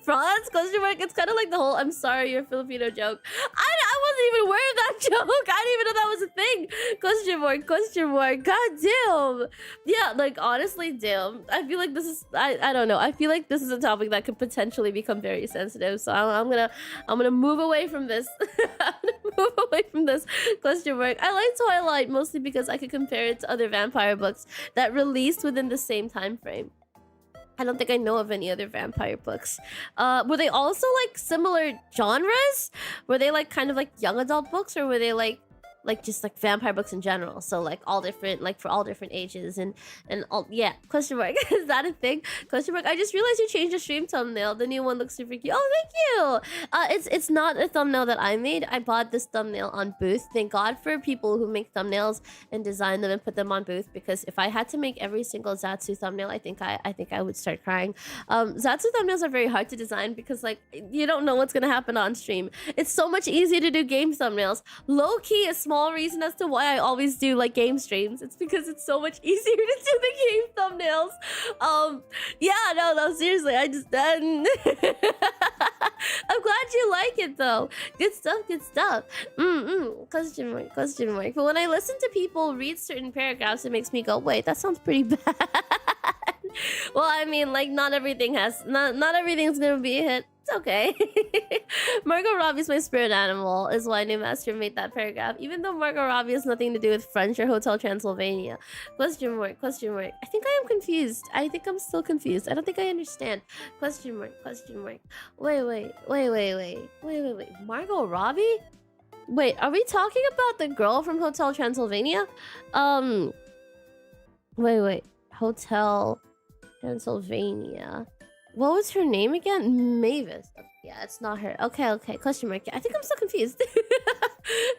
[SPEAKER 1] France? Question mark. It's kind of like the whole "I'm sorry, you're Filipino" joke. I wasn't even aware of that joke. I didn't even know that was a thing. Question mark. Question mark. God damn. Yeah, like honestly, damn. I feel like this is I don't know. I feel like this is a topic that could potentially become very sensitive. So I'm gonna move away from this. I'm gonna move away from this. Question mark. I like Twilight mostly because I could compare it to other vampire books that released within the same time frame. I don't think I know of any other vampire books. Were they also like similar genres? Were they like kind of like young adult books, or were they like just like vampire books in general? So like all different, like for all different ages and all. Yeah. Question mark. Is that a thing? Question mark. I just realized you changed the stream thumbnail. The new one looks super cute. Oh, thank you. It's not a thumbnail that I made. I bought this thumbnail on Booth. Thank God for people who make thumbnails and design them and put them on Booth, because if I had to make every single Zatsu thumbnail, I think I would start crying. Zatsu thumbnails are very hard to design because like you don't know what's gonna happen on stream. It's so much easier to do game thumbnails. Low key, a small reason as to why I always do like game streams. It's because it's so much easier to do the game thumbnails. Yeah, no, seriously, I just I'm glad you like it though. Good stuff, good stuff. Question mark, question mark. But when I listen to people read certain paragraphs, it makes me go, wait, that sounds pretty bad. Well, I mean, like not everything's gonna be a hit. It's okay. Margot Robbie's my spirit animal is why New Master made that paragraph, even though Margot Robbie has nothing to do with French or Hotel Transylvania. Question mark, question mark. I think I am confused. I think I'm still confused. I don't think I understand. Question mark, question mark. Wait. Margot Robbie? Wait, are we talking about the girl from Hotel Transylvania? Wait. Hotel Transylvania. What was her name again? Mavis. Yeah, it's not her. Okay. Question mark. I think I'm so confused.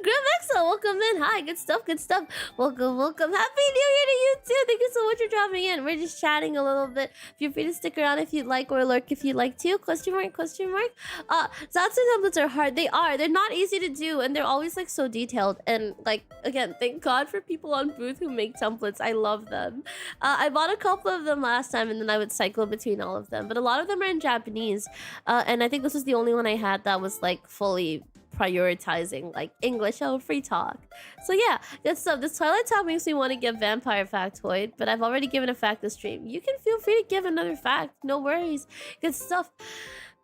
[SPEAKER 1] Grim Exo, welcome in. Hi, good stuff, good stuff. Welcome. Happy New Year to you too. Thank you so much for dropping in. We're just chatting a little bit. Feel free to stick around if you'd like, or lurk if you'd like to. Question mark. Zatsu templates are hard. They are. They're not easy to do, and they're always like so detailed. And like again, thank God for people on Booth who make templates. I love them. I bought a couple of them last time, and then I would cycle between all of them. But a lot of them are in Japanese, and I think this was the only one I had that was like fully prioritizing like English free talk. So yeah, good stuff. This Twilight talk makes me want to give vampire factoid, but I've already given a fact this stream. You can feel free to give another fact. No worries. Good stuff.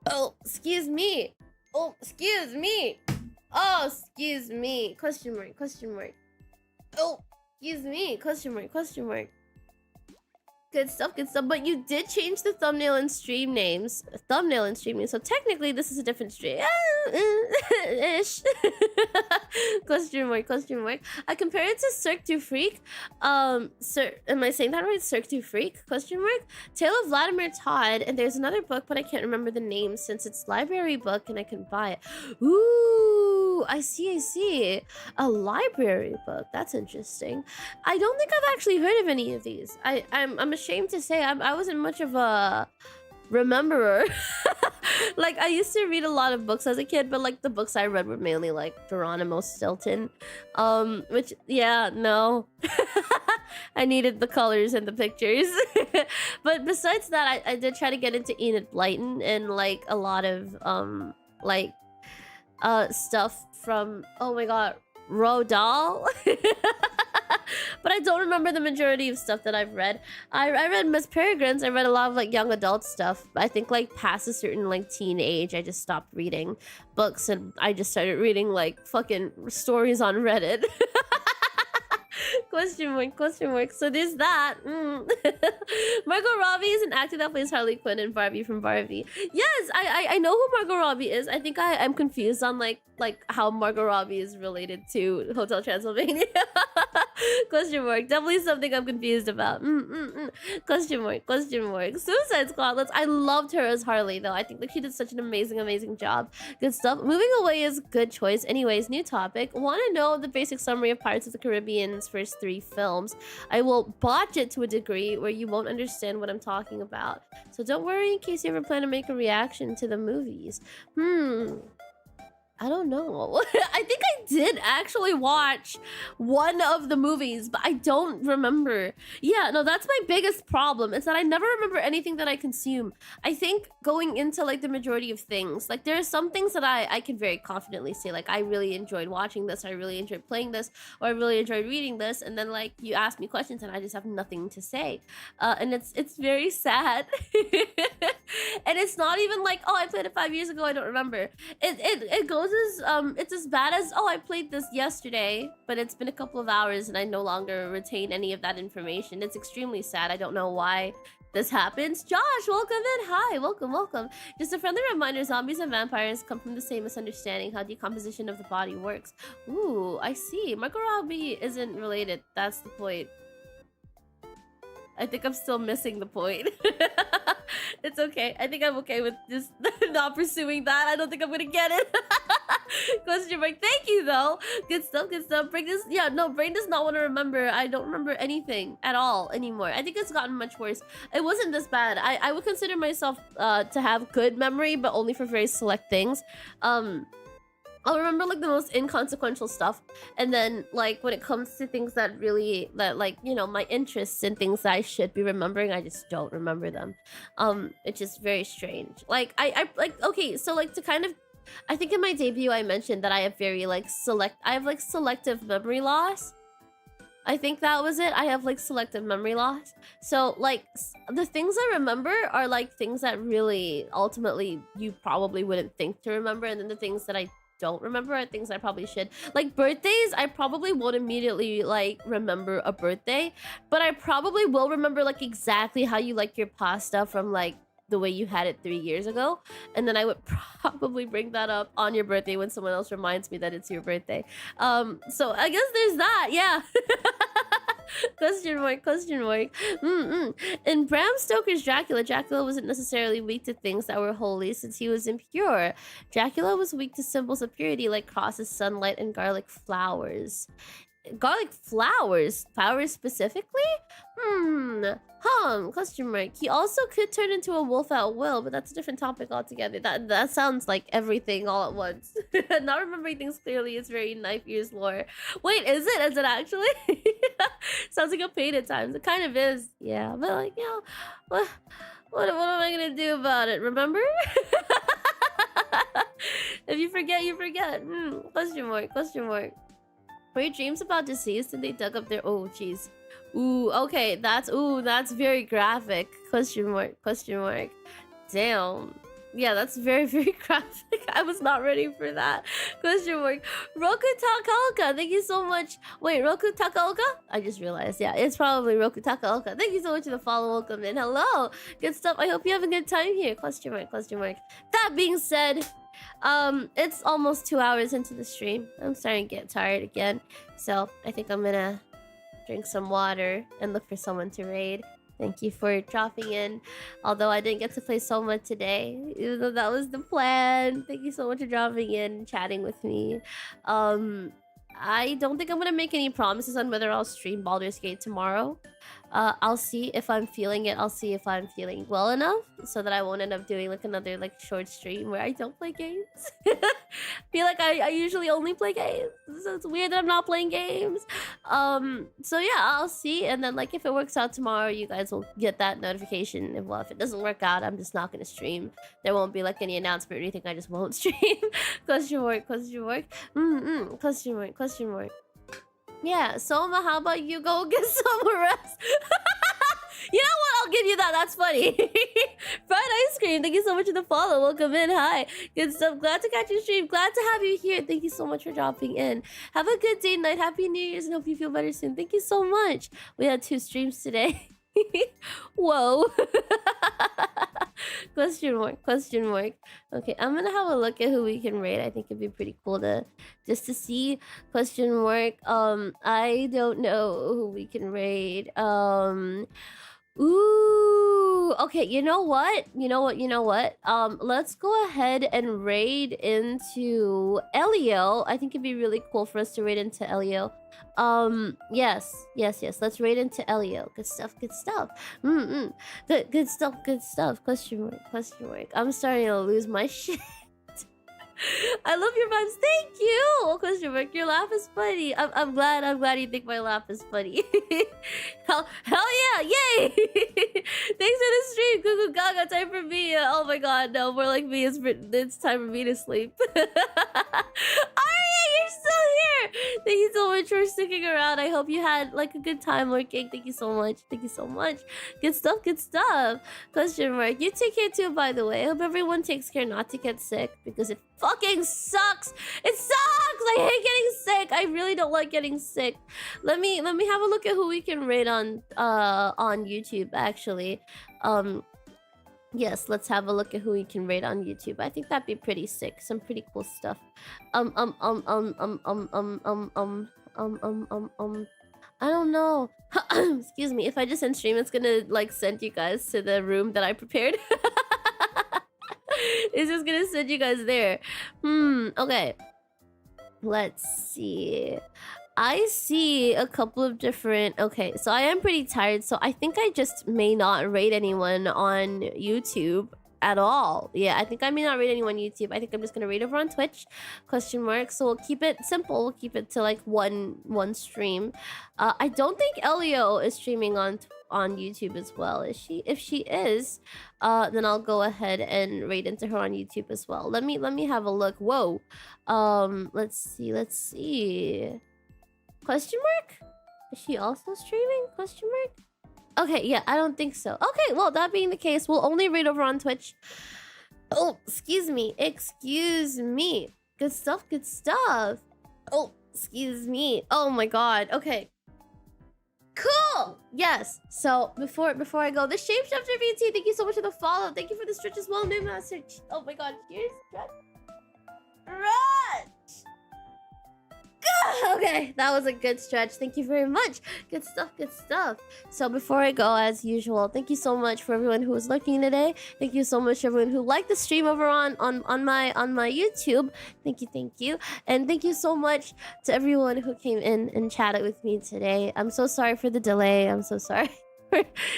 [SPEAKER 1] Oh, excuse me. Oh, excuse me. Question mark. Oh, excuse me. Question mark. Good stuff. But you did change the thumbnail and stream names. So technically, this is a different stream. Ish. Question mark. I compare it to Cirque du Freak. Sir, am I saying that right? Cirque du Freak? Question mark. Tale of Vladimir Todd. And there's another book, but I can't remember the name since it's library book and I can buy it. Ooh, I see. A library book. That's interesting. I don't think I've actually heard of any of these. I'm ashamed to say I wasn't much of a rememberer. Like I used to read a lot of books as a kid, but like the books I read were mainly like Geronimo Stilton, which yeah, no. I needed the colors and the pictures. But besides that, I did try to get into Enid Blyton and like a lot of like stuff from, oh my god, Roald Dahl. But I don't remember the majority of stuff that I've read. I read Miss Peregrine's. I read a lot of like young adult stuff. I think like past a certain like teen age, I just stopped reading books and I just started reading like fucking stories on Reddit. Question mark. So there's that. Margot Robbie is an actor that plays Harley Quinn in Barbie from Barbie. Yes, I know who Margot Robbie is. I think I'm confused on like how Margot Robbie is related to Hotel Transylvania. Question mark. Definitely something I'm confused about. Question mark. Suicide Squad. I loved her as Harley though. I think like she did such an amazing job. Good stuff. Moving Away is good choice. Anyways, new topic. Want to know the basic summary of Pirates of the Caribbean's first 3 films? I will botch it to a degree where you won't understand what I'm talking about. So don't worry in case you ever plan to make a reaction to the movies. I don't know. I think I did actually watch one of the movies, but I don't remember. Yeah, no, that's my biggest problem. Is that I never remember anything that I consume. I think going into like the majority of things, like there are some things that I can very confidently say, like I really enjoyed watching this, I really enjoyed playing this, or I really enjoyed reading this, and then like you ask me questions and I just have nothing to say. And it's very sad. And it's not even like, oh, I played it 5 years ago, I don't remember. It goes as it's as bad as, oh, I played this yesterday, but it's been a couple of hours and I no longer retain any of that information. It's extremely sad. I don't know why this happens. Josh, welcome in. Hi, welcome. Just a friendly reminder, zombies and vampires come from the same misunderstanding how decomposition of the body works. Ooh, I see. Margot Robbie isn't related. That's the point. I think I'm still missing the point. It's okay. I think I'm okay with just not pursuing that. I don't think I'm gonna get it. Question mark. Thank you though. Good stuff. Brain does not want to remember. I don't remember anything at all anymore. I think it's gotten much worse. It wasn't this bad. I would consider myself to have good memory, but only for very select things. I'll remember like the most inconsequential stuff, and then like when it comes to things that like, you know, my interests and things that I should be remembering, I just don't remember them. It's just very strange. Like I like, okay, so like to kind of, I think in my debut I mentioned that I have very like selective memory loss. I think that was it. I have like selective memory loss. So like the things I remember are like things that really ultimately you probably wouldn't think to remember, and then the things that I don't remember are things I probably should. Like birthdays, I probably won't immediately like remember a birthday, but I probably will remember like exactly how you like your pasta from like the way you had it 3 years ago, and then I would probably bring that up on your birthday when someone else reminds me that it's your birthday. So I guess there's that. Yeah. Question mark. In Bram Stoker's Dracula wasn't necessarily weak to things that were holy since he was impure. Dracula was weak to symbols of purity like crosses, sunlight, and garlic flowers. Garlic flowers? Flowers specifically? Question mark. He also could turn into a wolf at will, but that's a different topic altogether. That sounds like everything all at once. Not remembering things clearly is very knife ears lore. Wait, is it? Is it actually? Sounds like a pain at times. It kind of is. Yeah, but like, you know, what am I gonna do about it? Remember? If you forget, you forget. Question mark. Were your dreams about deceased and they dug up their... Oh, jeez. Ooh, okay. That's very graphic. Question mark. Damn. Yeah, that's very, very graphic. I was not ready for that. Question mark. Roku Takaoka, thank you so much. Wait, Roku Takaoka? I just realized. Yeah, it's probably Roku Takaoka. Thank you so much for the follow. Welcome in. Hello. Good stuff. I hope you have a good time here. Question mark. That being said... it's almost 2 hours into the stream. I'm starting to get tired again, so I think I'm gonna drink some water and look for someone to raid. Thank you for dropping in, although I didn't get to play so much today, even though that was the plan. Thank you so much for dropping in and chatting with me. I don't think I'm gonna make any promises on whether I'll stream Baldur's Gate tomorrow. I'll see if I'm feeling it. I'll see if I'm feeling well enough so that I won't end up doing like another like short stream where I don't play games. Feel like I usually only play games, so it's weird that I'm not playing games. So yeah, I'll see, and then like if it works out tomorrow, you guys will get that notification. If, well, if it doesn't work out, I'm just not gonna stream. There won't be like any announcement or anything. I just won't stream. Question mark, question mark. Question mark, question mark. Yeah, Soma, how about you go get some rest? You know what? I'll give you that. That's funny. Fried ice cream. Thank you so much for the follow. Welcome in. Hi. Good stuff. Glad to catch your stream. Glad to have you here. Thank you so much for dropping in. Have a good day, night. Happy New Year's, and hope you feel better soon. Thank you so much. We had 2 streams today. Whoa. Question mark, question mark. Okay, I'm gonna have a look at who we can raid. I think it'd be pretty cool to just to see. Question mark. I don't know who we can raid. Ooh, okay, you know what? Let's go ahead and raid into Elio. I think it'd be really cool for us to raid into Elio. Yes. Let's raid into Elio. Good stuff, good stuff. Good stuff. Question mark. I'm starting to lose my shit. I love your vibes. Thank you. Question mark. Your laugh is funny. I'm glad you think my laugh is funny. hell yeah! Yay! Thanks for the stream. Goo gaga. Time for me. Oh my god, no. More like me. It's time for me to sleep. Aria, you're still here. Thank you so much for sticking around. I hope you had like a good time working. Thank you so much. Thank you so much. Good stuff. Good stuff. Question mark. You take care too, by the way. I hope everyone takes care not to get sick because it fucking sucks. It sucks. I hate getting sick. I really don't like getting sick. Let me have a look at who we can rate on YouTube actually. Yes, let's have a look at who we can rate on YouTube. I think that'd be pretty sick. Some pretty cool stuff. I don't know. Excuse me. If I just end stream, it's gonna like send you guys to the room that I prepared. It's just gonna send you guys there. Okay. Let's see. I see a couple of different... Okay, so I am pretty tired, so I think I just may not rate anyone on YouTube at all. Yeah, I think I may not rate anyone on YouTube. I think I'm just gonna rate over on Twitch. Question mark. So we'll keep it simple. We'll keep it to like one stream. I don't think Elio is streaming on YouTube as well. Is she? If she is, then I'll go ahead and rate into her on YouTube as well. Let me have a look. Whoa. Let's see. Question mark? Is she also streaming? Question mark? Okay, yeah, I don't think so. Okay, well, that being the case, we'll only rate over on Twitch. Oh, excuse me. Good stuff, good stuff. Oh, excuse me. Oh my god. Okay. Cool! Yes. So, before I go, the Shapeshifter VT, thank you so much for the follow. Thank you for the stretch as well, new master. Oh my god, here's stretch. Stretch! Okay, that was a good stretch. Thank you very much. Good stuff, good stuff. So before I go, as usual, thank you so much for everyone who was looking today. Thank you so much everyone who liked the stream over on my YouTube. Thank you. And thank you so much to everyone who came in and chatted with me today. I'm so sorry for the delay. I'm so sorry.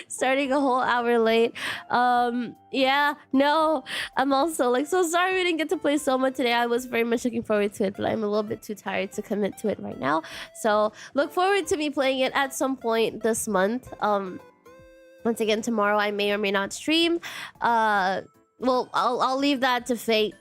[SPEAKER 1] Starting a whole hour late. Yeah, no, I'm also like so sorry we didn't get to play Soma today. I was very much looking forward to it, but I'm a little bit too tired to commit to it right now. So look forward to me playing it at some point this month. Once again, tomorrow I may or may not stream. Well, I'll leave that to fate.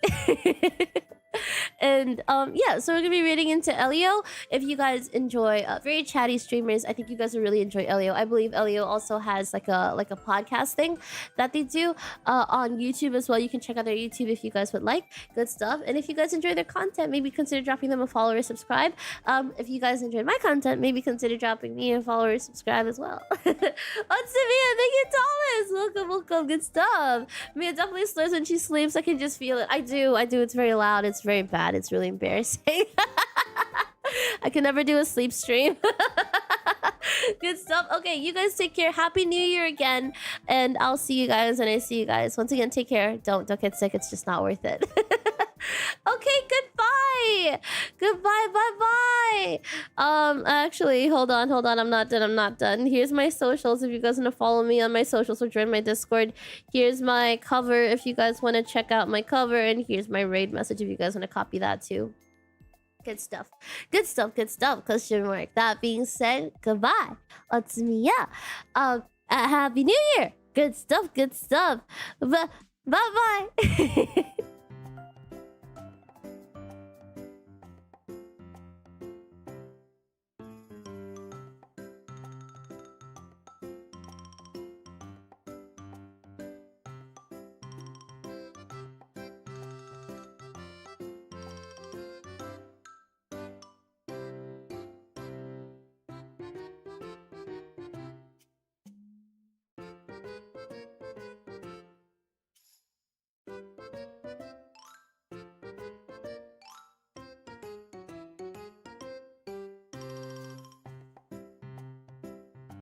[SPEAKER 1] And yeah, so we're gonna be reading into Elio. If you guys enjoy very chatty streamers, I think you guys will really enjoy Elio. I believe Elio also has like a podcast thing that they do on YouTube as well. You can check out their YouTube if you guys would like. Good stuff. And if you guys enjoy their content, maybe consider dropping them a follow or subscribe. If you guys enjoyed my content, maybe consider dropping me a follow or subscribe as well. What's Mia? Thank you, Thomas. Welcome. Good stuff. Mia definitely slurs when she sleeps. I can just feel it. I do. It's very loud. It's very bad. It's really embarrassing. I can never do a sleep stream. Good stuff. Okay, you guys take care. Happy New Year again. And I'll see you guys when I see you guys. Once again, take care. Don't get sick. It's just not worth it. Okay, goodbye. Goodbye. Goodbye. Bye. Bye. Actually, hold on. I'm not done. Here's my socials if you guys want to follow me on my socials or join my Discord. Here's my cover if you guys want to check out my cover, and here's my raid message if you guys want to copy that too. Good stuff. Question mark. That being said, goodbye. Otsumiya. Happy New Year. Good stuff. Bye bye.